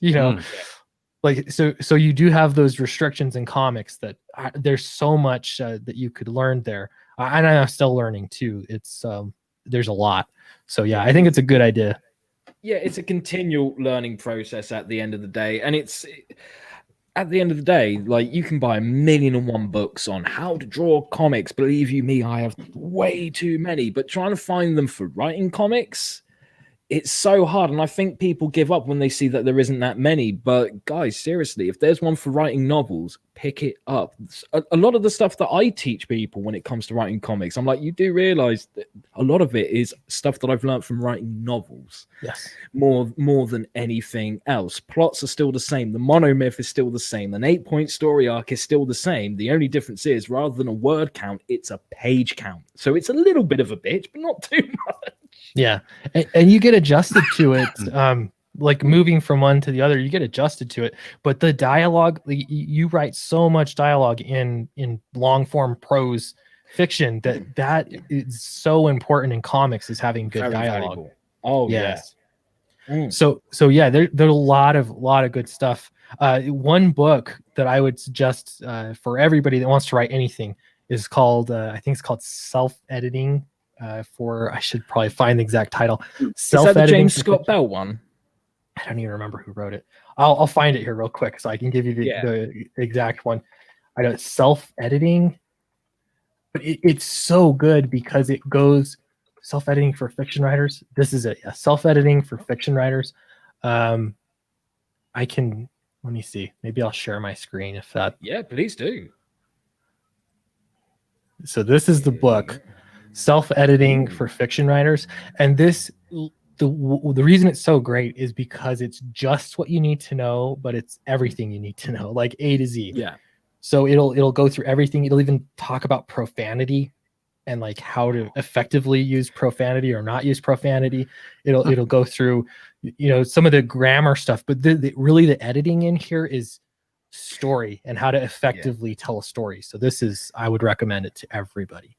Like, so you do have those restrictions in comics that there's so much that you could learn there. And I'm still learning too. It's there's a lot. So yeah, I think it's a good idea. Yeah, it's a continual learning process at the end of the day. And at the end of the day, like, you can buy 1,000,001 books on how to draw comics. Believe you me, I have way too many. But trying to find them for writing comics it's so hard, and I think people give up when they see that there isn't that many. But guys, seriously, if there's one for writing novels, pick it up. A lot of the stuff that I teach people when it comes to writing comics, I'm like, you do realize that a lot of it is stuff that I've learned from writing novels. Yes. More than anything else. Plots are still the same. The monomyth is still the same. An 8-point story arc is still the same. The only difference is, rather than a word count, it's a page count. So it's a little bit of a bitch, but not too much. Yeah, and you get adjusted to it. Like moving from one to the other, you get adjusted to it. But the dialogue, you write so much dialogue in long form prose fiction that is so important in comics, is having good dialogue. Valuable. Oh yes. Yeah. So yeah, there's a lot of good stuff. One book that I would suggest for everybody that wants to write anything is called I think it's called Self-Editing. I should probably find the exact title. Is that the James Scott Bell one? I don't even remember who wrote it. I'll find it here real quick so I can give you the exact one. I know it's Self-Editing, but it's so good because it goes self-editing for fiction writers. This is it. Yeah, self-editing for fiction writers. Let me see. Maybe I'll share my screen if that. Yeah, please do. So this is the book, Self-Editing for Fiction Writers, and the reason it's so great is because it's just what you need to know, but it's everything you need to know, like A to Z. Yeah. So it'll go through everything. It'll even talk about profanity and like how to effectively use profanity or not use profanity. It'll go through, some of the grammar stuff, but really the editing in here is story and how to effectively tell a story. So I would recommend it to everybody.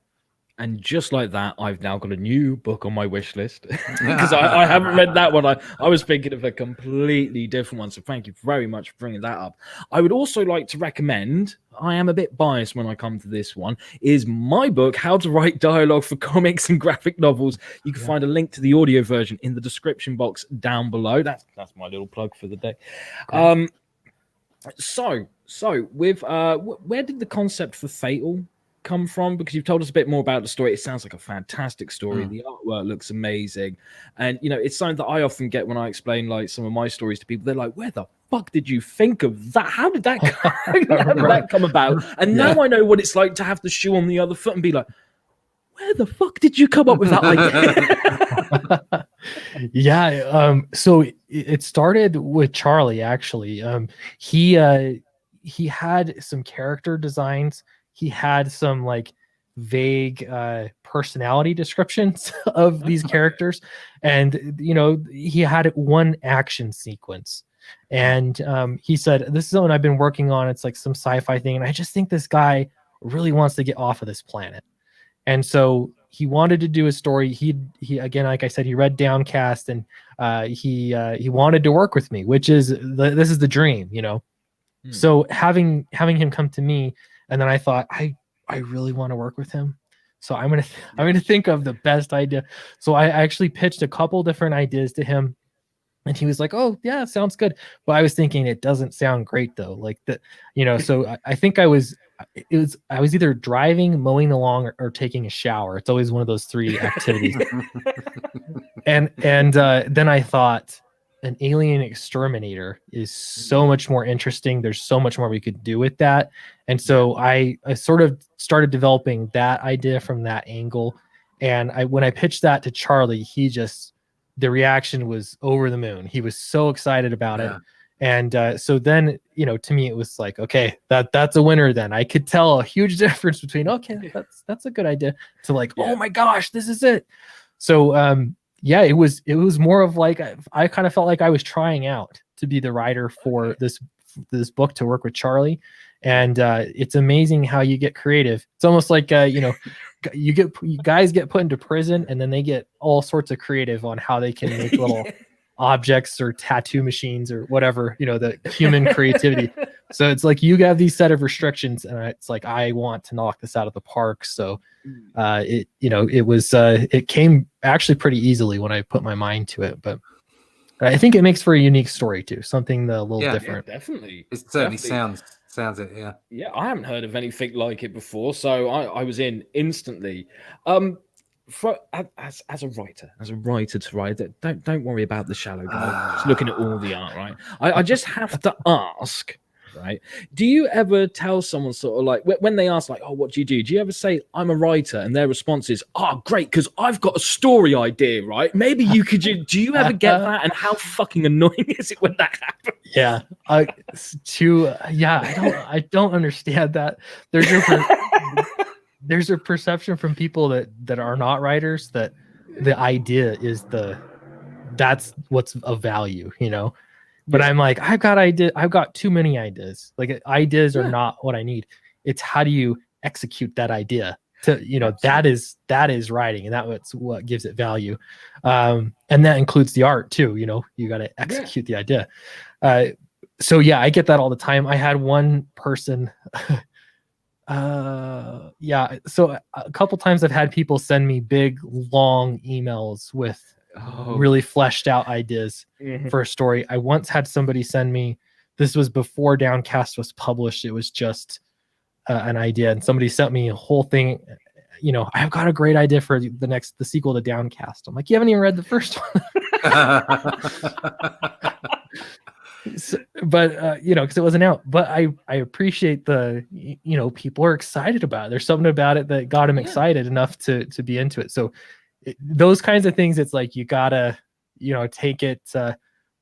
And just like that, I've now got a new book on my wish list because I haven't read that one. I was thinking of a completely different one. So thank you very much for bringing that up. I would also like to recommend, I am a bit biased when I come to this one, is my book, How to Write Dialogue for Comics and Graphic Novels. You can find a link to the audio version in the description box down below. That's my little plug for the day. Okay. So with where did the concept for F.A.T.L come from? Because you've told us a bit more about the story. It sounds like a fantastic story. The artwork looks amazing, and it's something that I often get when I explain like some of my stories to people. They're like, where the fuck did you think of that? How did that come about? And now I know what it's like to have the shoe on the other foot and be like, where the fuck did you come up with that idea? Yeah. So it started with Charlie, actually. He had some character designs. He had some like vague personality descriptions of these characters. And, he had one action sequence. And he said, this is something I've been working on. It's like some sci-fi thing. And I just think this guy really wants to get off of this planet. And so he wanted to do a story. He again, like I said, he read Downcast, and he wanted to work with me, which is this is the dream, So having him come to me, and then I thought, I really want to work with him. So I'm gonna think of the best idea. So I actually pitched a couple different ideas to him, and he was like, "Oh yeah, sounds good." But I was thinking it doesn't sound great though. Like that, So I think I was either driving, mowing the lawn, or taking a shower. It's always one of those three activities. and then I thought, an alien exterminator is so much more interesting. There's so much more we could do with that. And so I sort of started developing that idea from that angle. And when I pitched that to Charlie, the reaction was over the moon. He was so excited about it. And so then, to me, it was like, okay, that's a winner. Then I could tell a huge difference between, okay, that's a good idea, to like, oh my gosh, this is it. So, yeah, it was more of like, I kind of felt like I was trying out to be the writer for this book, to work with Charlie. And it's amazing how you get creative. It's almost like, you guys get put into prison, and then they get all sorts of creative on how they can make little objects or tattoo machines or whatever, the human creativity. So it's like, you have these set of restrictions, and it's like, I want to knock this out of the park. So it came actually pretty easily when I put my mind to it. But I think it makes for a unique story too, something a little different. Yeah, definitely. It certainly sounds it. Yeah, I haven't heard of anything like it before, so I was in instantly. as a writer to write, don't worry about the shallow guy. Just looking at all the art, right? I just have to ask, right? Do you ever tell someone sort of like when they ask like, oh, what do you do? Do you ever say, I'm a writer? And their response is, oh, great, because I've got a story idea, right? Maybe you could do you ever get that? And how fucking annoying is it when that happens? Yeah. I don't understand that. There's a perception from people that are not writers that the idea is that's what's of value, you know. But I'm like, I've got too many ideas. Like ideas are not what I need. It's how do you execute that idea to, you know, that is writing, and that's what gives it value. And that includes the art too, you know, you got to execute the idea. So yeah, I get that all the time. I had one person so a couple times I've had people send me big long emails with really fleshed out ideas for a story. I once had somebody send me, this was before Downcast was published, it was just an idea, and somebody sent me a whole thing, you know, I've got a great idea for the sequel to Downcast. I'm like, you haven't even read the first one. So, but you know, because it wasn't out. But I appreciate you know, people are excited about it. There's something about it that got him excited enough to be into it. So those kinds of things, it's like you gotta, you know, take it,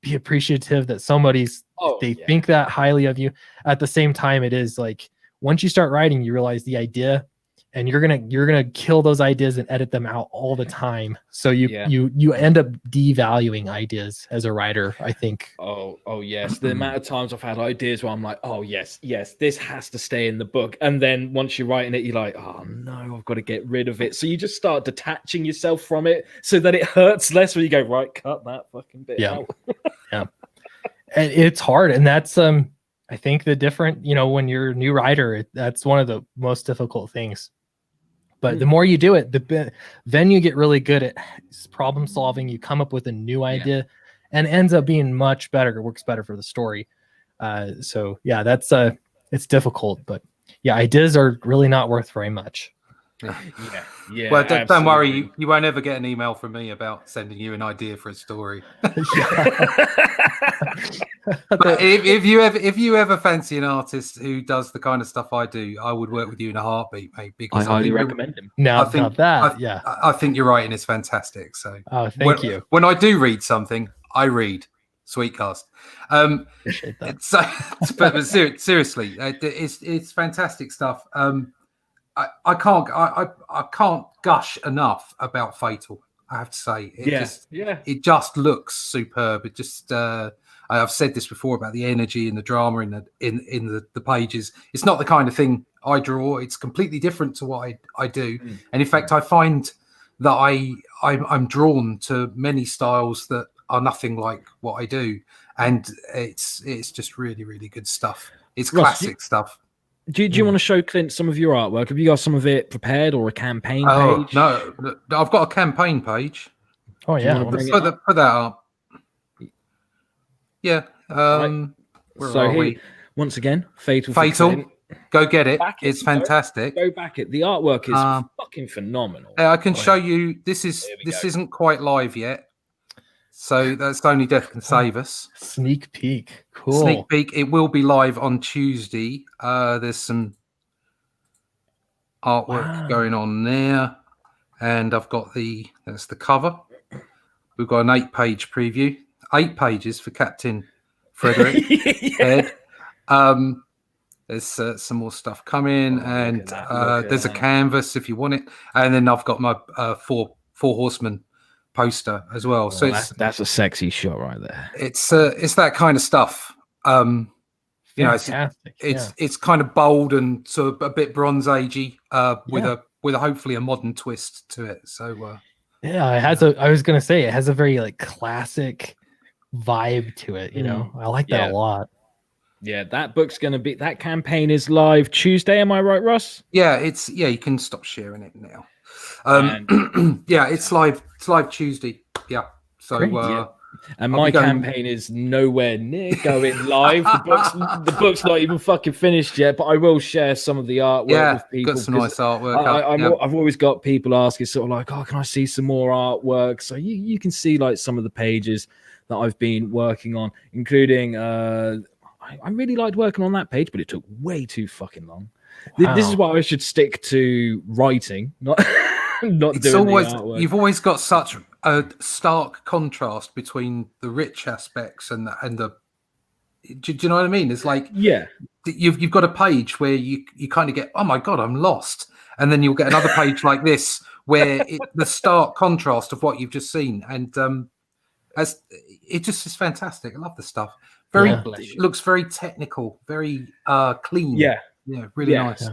be appreciative that somebody's think that highly of you. At the same time, it is like once you start writing, you realize the idea, and you're gonna kill those ideas and edit them out all the time. So you end up devaluing ideas as a writer, I think. Oh yes. The amount of times I've had ideas where I'm like, oh yes, this has to stay in the book. And then once you're writing it, you're like, oh no, I've got to get rid of it. So you just start detaching yourself from it so that it hurts less when you go, right, cut that fucking bit out. Yeah. And it's hard. And that's I think the different, you know, when you're a new writer, that's one of the most difficult things. But the more you do it, then you get really good at problem solving. You come up with a new idea, and ends up being much better. It works better for the story. So yeah, that's it's difficult, but yeah, ideas are really not worth very much. Yeah. Well, don't worry, you won't ever get an email from me about sending you an idea for a story. But if you ever fancy an artist who does the kind of stuff I do, I would work with you in a heartbeat, mate. Because I highly recommend him. I think your writing is fantastic. So thank you. When I do read something, I read. Sweetcast. Appreciate that. But seriously, it's fantastic stuff. I can't gush enough about F.A.T.L. I have to say, it just looks superb. It just I've said this before about the energy and the drama in the pages. It's not the kind of thing I draw. It's completely different to what I do. And in fact, I find that I'm drawn to many styles that are nothing like what I do, and it's just really, really good stuff. It's Russ, classic stuff. Do you want to show Clint some of your artwork? Have you got some of it prepared or a campaign page? No, I've got a campaign page. Oh yeah, put that up. Yeah. Right. So here, once again, F.A.T.L. Go get it. It's fantastic. Go back it. The artwork is fucking phenomenal. I can show you. This isn't quite live yet, so that's only Death Can Save Us. Sneak peek. Cool. Sneak peek. It will be live on Tuesday. There's some artwork going on there, and I've got that's the cover. We've got an 8-page preview. 8 pages for Captain Frederick. Ed. There's some more stuff coming, and there's a canvas if you want it, and then I've got my four horsemen poster as well. So that's a sexy shot right there. It's that kind of stuff. You know, it's kind of bold and sort of a bit Bronze Agey, with hopefully a modern twist to it. So it has I was gonna say it has a very like classic vibe to it. You know, I like that a lot. Yeah, that book's going to be, that campaign is live Tuesday. Am I right, Russ? Yeah, you can stop sharing it now. Yeah, it's live Tuesday. Yeah. So And my campaign is nowhere near going live. The book's not even fucking finished yet, but I will share some of the artwork with people. Got some nice artwork. I've always got people asking sort of like, oh, can I see some more artwork? So you can see like some of the pages that I've been working on, including I really liked working on that page, but it took way too fucking long. Wow. This is why I should stick to writing, not doing the artwork. You've always got such a stark contrast between the rich aspects and the. Do you know what I mean? It's like you've got a page where you kind of get, oh my god, I'm lost, and then you'll get another page like this where the stark contrast of what you've just seen, and as it just is fantastic. I love the stuff. It looks very technical, very clean. Really nice.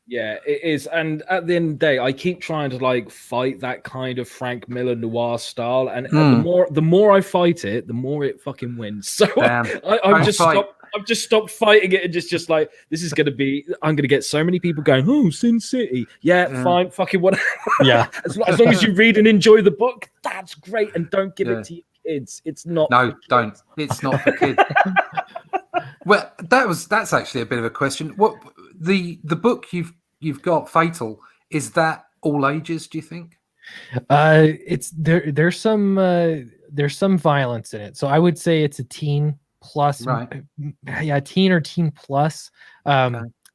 Yeah, it is. And at the end of the day, I keep trying to like fight that kind of Frank Miller noir style, and the more I fight it, the more it fucking wins. So I've just stopped fighting it, and just like, this is gonna be, I'm gonna get so many people going, oh, Sin City, fine, fucking whatever. as long as you read and enjoy the book, that's great, and don't give it to your kids. It's not. No, don't. It's not for kids. Well, that's actually a bit of a question. What the book you've got, F.A.T.L, is that all ages, do you think? It's there's some violence in it, so I would say it's a teen plus, right? Teen or teen plus.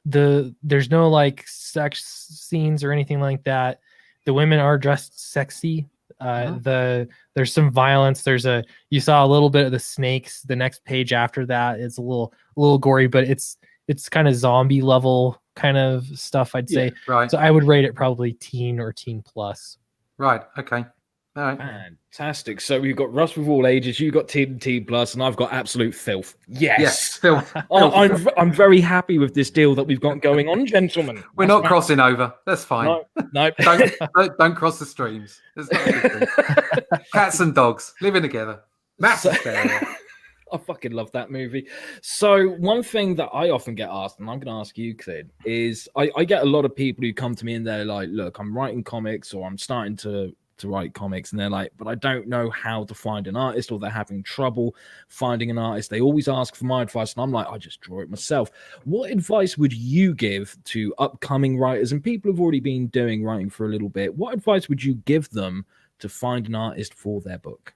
There's no like sex scenes or anything like that. The women are dressed sexy. There's some violence. You saw a little bit of the snakes. The next page after that is a little gory, but it's kind of zombie level kind of stuff, I'd say. Right. So I would rate it probably teen or teen plus. Right. Okay. All right. Fantastic. So we've got Russ with all ages, you've got teen and teen plus, and I've got absolute filth. Yes, filth. I'm very happy with this deal that we've got going on, gentlemen. We're not crossing over. That's fine. No. Don't cross the streams. There's not a good thing. Cats and dogs living together. Massive area. I fucking love that movie. So one thing that I often get asked, and I'm going to ask you, Clint, is I get a lot of people who come to me and they're like, look, I'm writing comics, or I'm starting to write comics, and they're like, but I don't know how to find an artist, or they're having trouble finding an artist. They always ask for my advice, and I'm like, I just draw it myself. What advice would you give to upcoming writers and people who've already been doing writing for a little bit? What advice would you give them to find an artist for their book?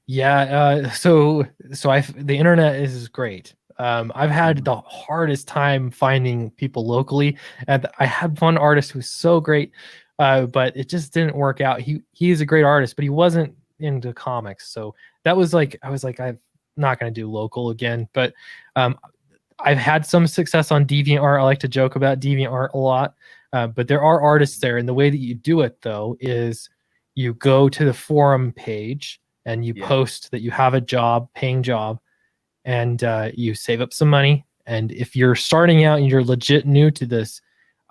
So the internet is great. I've had the hardest time finding people locally, and I had one artist who was so great, but it just didn't work out. He is a great artist, but he wasn't into comics. So that was like, I was like, I'm not going to do local again, but I've had some success on DeviantArt. I like to joke about DeviantArt a lot, but there are artists there. And the way that you do it, though, is you go to the forum page and you post that you have a job, paying job, and you save up some money. And if you're starting out and you're legit new to this,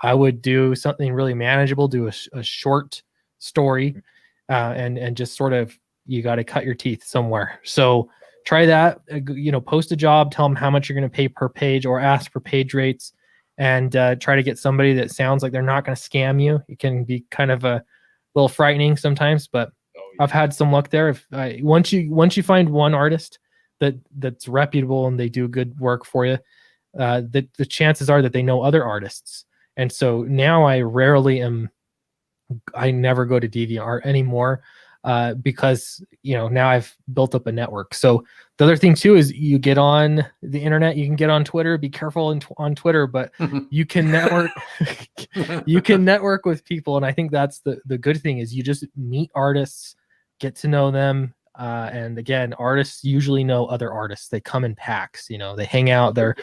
I would do something really manageable, do a short story, and just sort of, you got to cut your teeth somewhere. So try that, post a job, tell them how much you're going to pay per page, or ask for page rates, and try to get somebody that sounds like they're not going to scam you. It can be kind of a little frightening sometimes, but I've had some luck there. Once you find one artist that's reputable and they do good work for you, the chances are that they know other artists. And so now I never go to DeviantArt anymore, because now I've built up a network. So the other thing too is, you get on the internet, you can get on Twitter. Be careful on Twitter, but you can network. You can network with people, and I think that's the good thing, is you just meet artists, get to know them. And again, artists usually know other artists. They come in packs, they hang out there.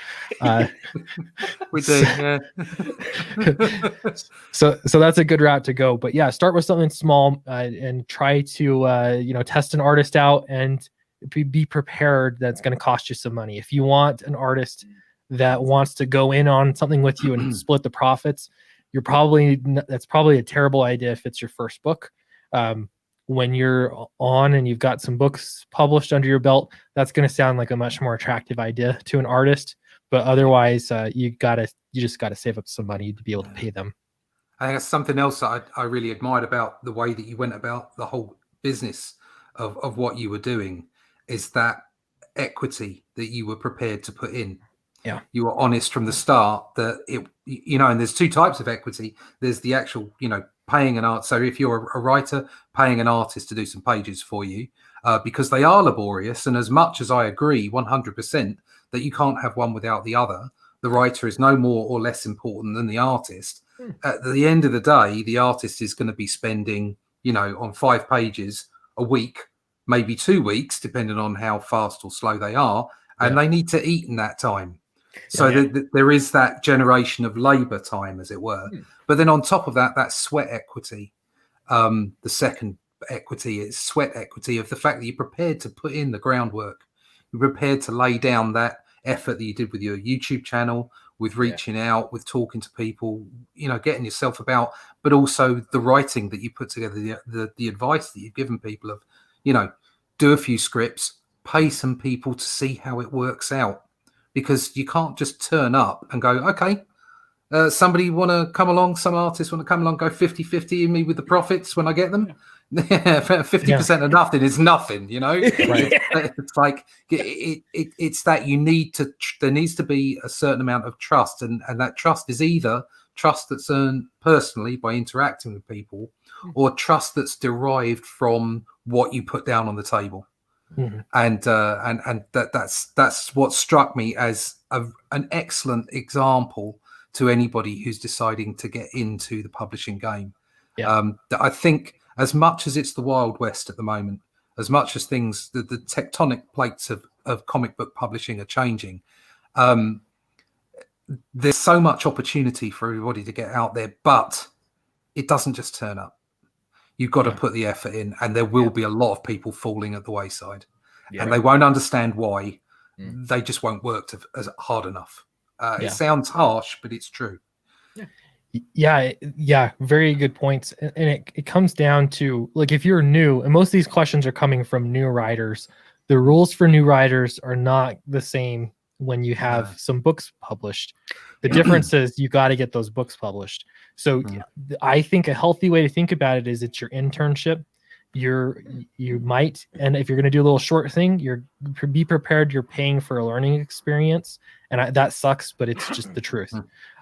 We do, yeah. So that's a good route to go. But yeah, start with something small, and try to test an artist out, and be prepared that's going to cost you some money. If you want an artist that wants to go in on something with you and split the profits, that's probably a terrible idea if it's your first book. When you're on and you've got some books published under your belt, that's going to sound like a much more attractive idea to an artist. But otherwise, you just got to save up some money to be able to pay them. I think that's something else that I really admired about the way that you went about the whole business of what you were doing, is that equity that you were prepared to put in. Yeah. You were honest from the start that and there's two types of equity. There's the actual, paying an art. So if you're a writer, paying an artist to do some pages for you, because they are laborious. And as much as I agree 100% that you can't have one without the other, the writer is no more or less important than the artist. At the end of the day, the artist is going to be spending, on 5 pages a week, maybe 2 weeks, depending on how fast or slow they are. And they need to eat in that time. So there is that generation of labor time, as it were. But then on top of that, that sweat equity, the second equity is sweat equity of the fact that you're prepared to put in the groundwork. You're prepared to lay down that effort that you did with your YouTube channel, with reaching out, with talking to people, getting yourself about, but also the writing that you put together, the advice that you've given people of, do a few scripts, pay some people to see how it works out. Because you can't just turn up and go, okay, somebody want to come along, some artists want to come along, go 50-50 in me with the profits when I get them. 50% of nothing is nothing, Right. It's like, it's that you need to, there needs to be a certain amount of trust. And that trust is either trust that's earned personally by interacting with people, or trust that's derived from what you put down on the table. Mm-hmm. And that's what struck me as an excellent example to anybody who's deciding to get into the publishing game. That I think, as much as it's the Wild West at the moment, as much as things, the tectonic plates of comic book publishing are changing, there's so much opportunity for everybody to get out there, but it doesn't just turn up. You've got to put the effort in, and there will be a lot of people falling at the wayside, and they won't understand why. They just won't work as hard enough. It sounds harsh, but it's true. Yeah, very good points. And it comes down to, like, if you're new, and most of these questions are coming from new writers, the rules for new writers are not the same when you have some books published. The difference is you got to get those books published. So I think a healthy way to think about it is it's your internship. You might, and if you're going to do a little short thing, be prepared. You're paying for a learning experience, and that sucks, but it's just the truth.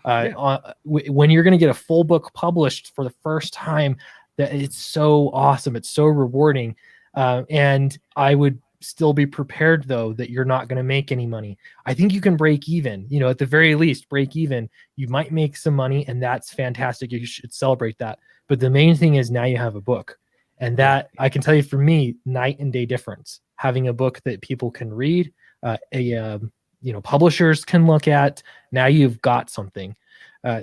When you're going to get a full book published for the first time, that it's so awesome. It's so rewarding. And I would still be prepared, though, that you're not going to make any money. I think you can break even, at the very least, break even. You might make some money, and that's fantastic. You should celebrate that. But the main thing is now you have a book. And that, I can tell you, for me, night and day difference. Having a book that people can read, publishers can look at. Now you've got something.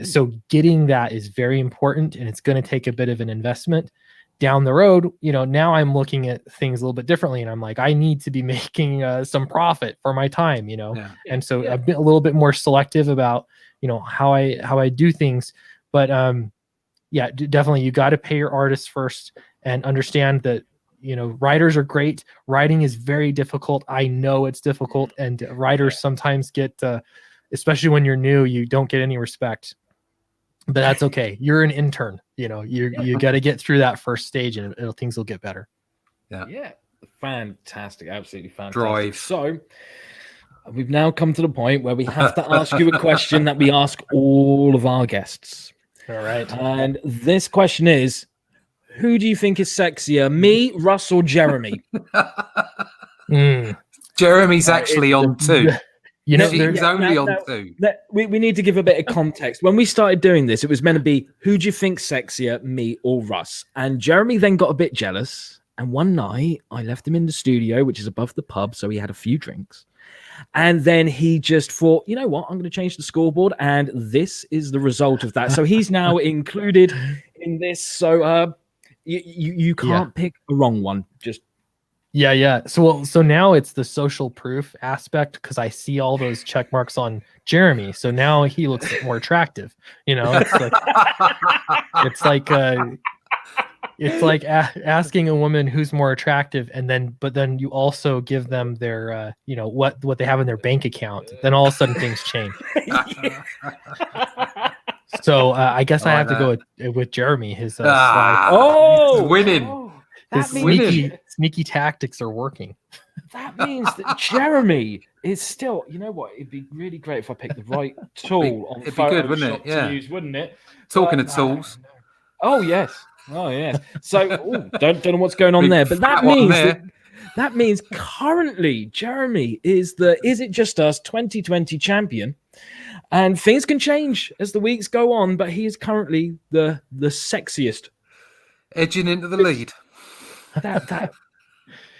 So getting that is very important, and it's going to take a bit of an investment. Down the road, now I'm looking at things a little bit differently, and I'm like, I need to be making some profit for my time, and so a little bit more selective about, how I do things. But definitely, you got to pay your artists first and understand that, writers are great. Writing is very difficult. I know it's difficult, and writers sometimes get, especially when you're new, you don't get any respect. But that's okay. You're an intern. You got to get through that first stage, and things will get better. Yeah, fantastic, absolutely fantastic. Drive. So we've now come to the point where we have to ask you a question that we ask all of our guests. All right. And this question is: who do you think is sexier, me, Russ, or Jeremy? Jeremy's actually on 2. He's only on 2. We need to give a bit of context. When we started doing this, it was meant to be, who do you think sexier, me or Russ? And Jeremy then got a bit jealous. And one night, I left him in the studio, which is above the pub, so he had a few drinks. And then he just thought, you know what, I'm going to change the scoreboard. And this is the result of that. So he's now included in this. So you can't pick a wrong one. Just So now it's the social proof aspect, because I see all those check marks on Jeremy. So now he looks more attractive. It's like asking a woman who's more attractive, but then you also give them their what they have in their bank account. Then all of a sudden things change. So I guess I have to go with Jeremy. His slide. Winning. His sneaky tactics are working. that means that Jeremy is still. You know what? It'd be really great if I picked the right tool on it'd be good, wouldn't Photoshop it? Yeah. to use, wouldn't it? Talking of tools. Oh yes. Oh yes. So don't know what's going on Big there, but that fat one means there. that means currently Jeremy is the Is It Just Us 2020 champion. And things can change as the weeks go on, but he is currently the sexiest. Edging into the lead.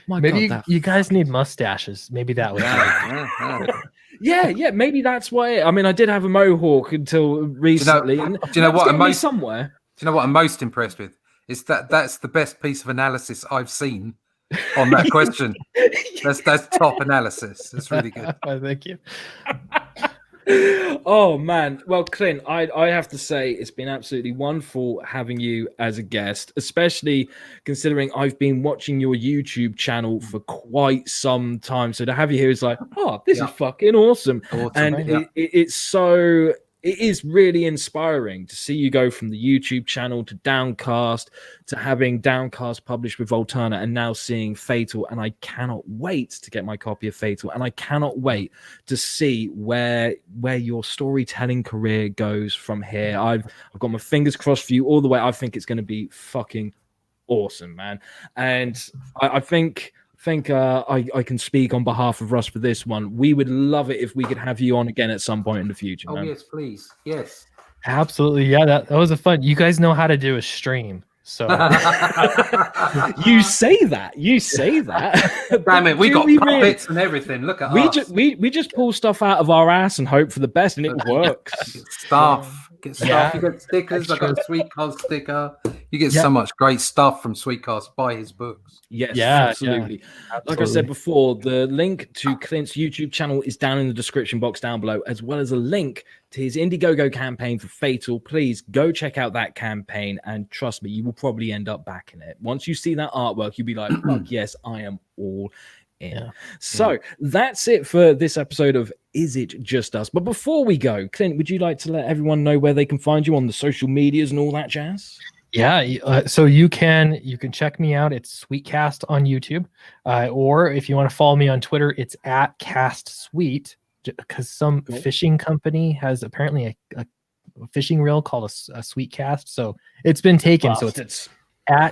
Maybe you guys need mustaches. Maybe that would yeah, maybe that's why. I mean, I did have a mohawk until recently. Do you know what? Somewhere. Do you know what I'm most impressed with? Is that's the best piece of analysis I've seen on that question. That's top analysis. That's really good. Thank you. Oh man, well Clint, I have to say it's been absolutely wonderful having you as a guest, especially considering I've been watching your YouTube channel for quite some time. So to have you here is like, oh, this is fucking awesome. And it is really inspiring to see you go from the YouTube channel to Downcast to having Downcast published with Volturna and now seeing F.A.T.L. And I cannot wait to get my copy of F.A.T.L. And I cannot wait to see where your storytelling career goes from here. I've got my fingers crossed for you all the way. I think it's going to be fucking awesome, man. And I think I can speak on behalf of Russ for this one. We would love it if we could have you on again at some point in the future. Oh, man. yes, please. Yes. Absolutely. Yeah, that was a fun. You guys know how to do a stream. So you say that. Damn it, we got puppets and everything. Look at us. We just pull stuff out of our ass and hope for the best, and it works. Get stuff. You get stickers. I got a Sweetcast sticker. You get so much great stuff from Sweetcast. Buy his books. Yes, absolutely. Like I said before, the link to Clint's YouTube channel is down in the description box down below, as well as a link to his Indiegogo campaign for F.A.T.L. Please go check out that campaign, and trust me, you will probably end up backing it. Once you see that artwork, you'll be like, fuck yes, I am all in. Yeah. So that's it for this episode of Is It Just Us? But before we go, Clint, would you like to let everyone know where they can find you on the social medias and all that jazz? Yeah, so you can check me out. It's Sweetcast on YouTube, or if you want to follow me on Twitter, it's @CastSweet, because some fishing company has apparently a fishing reel called a Sweetcast, so it's been taken. Bastards. So it's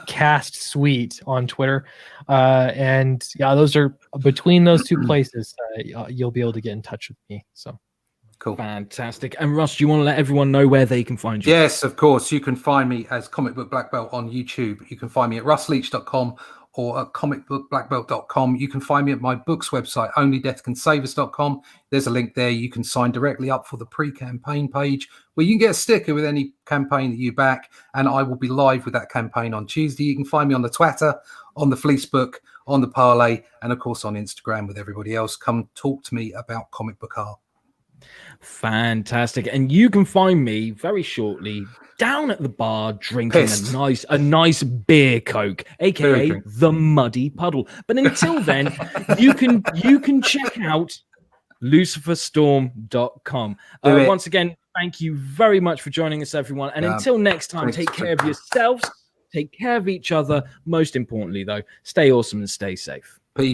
@CastSweet on Twitter, and yeah, those are between those two places. You'll be able to get in touch with me. So. Cool. Fantastic. And Russ, do you want to let everyone know where they can find you? Yes, of course. You can find me as Comicbook Blackbelt on YouTube. You can find me at russleach.com or at comicbookblackbelt.com. You can find me at my books website, onlydeathcansavus.com. There's a link there. You can sign directly up for the pre-campaign page where you can get a sticker with any campaign that you back, and I will be live with that campaign on Tuesday. You can find me on the Twitter, on the Fleecebook, on the Parlay, and of course on Instagram with everybody else. Come talk to me about comic book art. Fantastic. And you can find me very shortly down at the bar drinking a nice beer Coke, aka the Muddy Puddle. But until then, you can check out luciferstorm.com. Once again, thank you very much for joining us, everyone. And until next time, take care of yourselves, take care of each other. Most importantly, though, stay awesome and stay safe.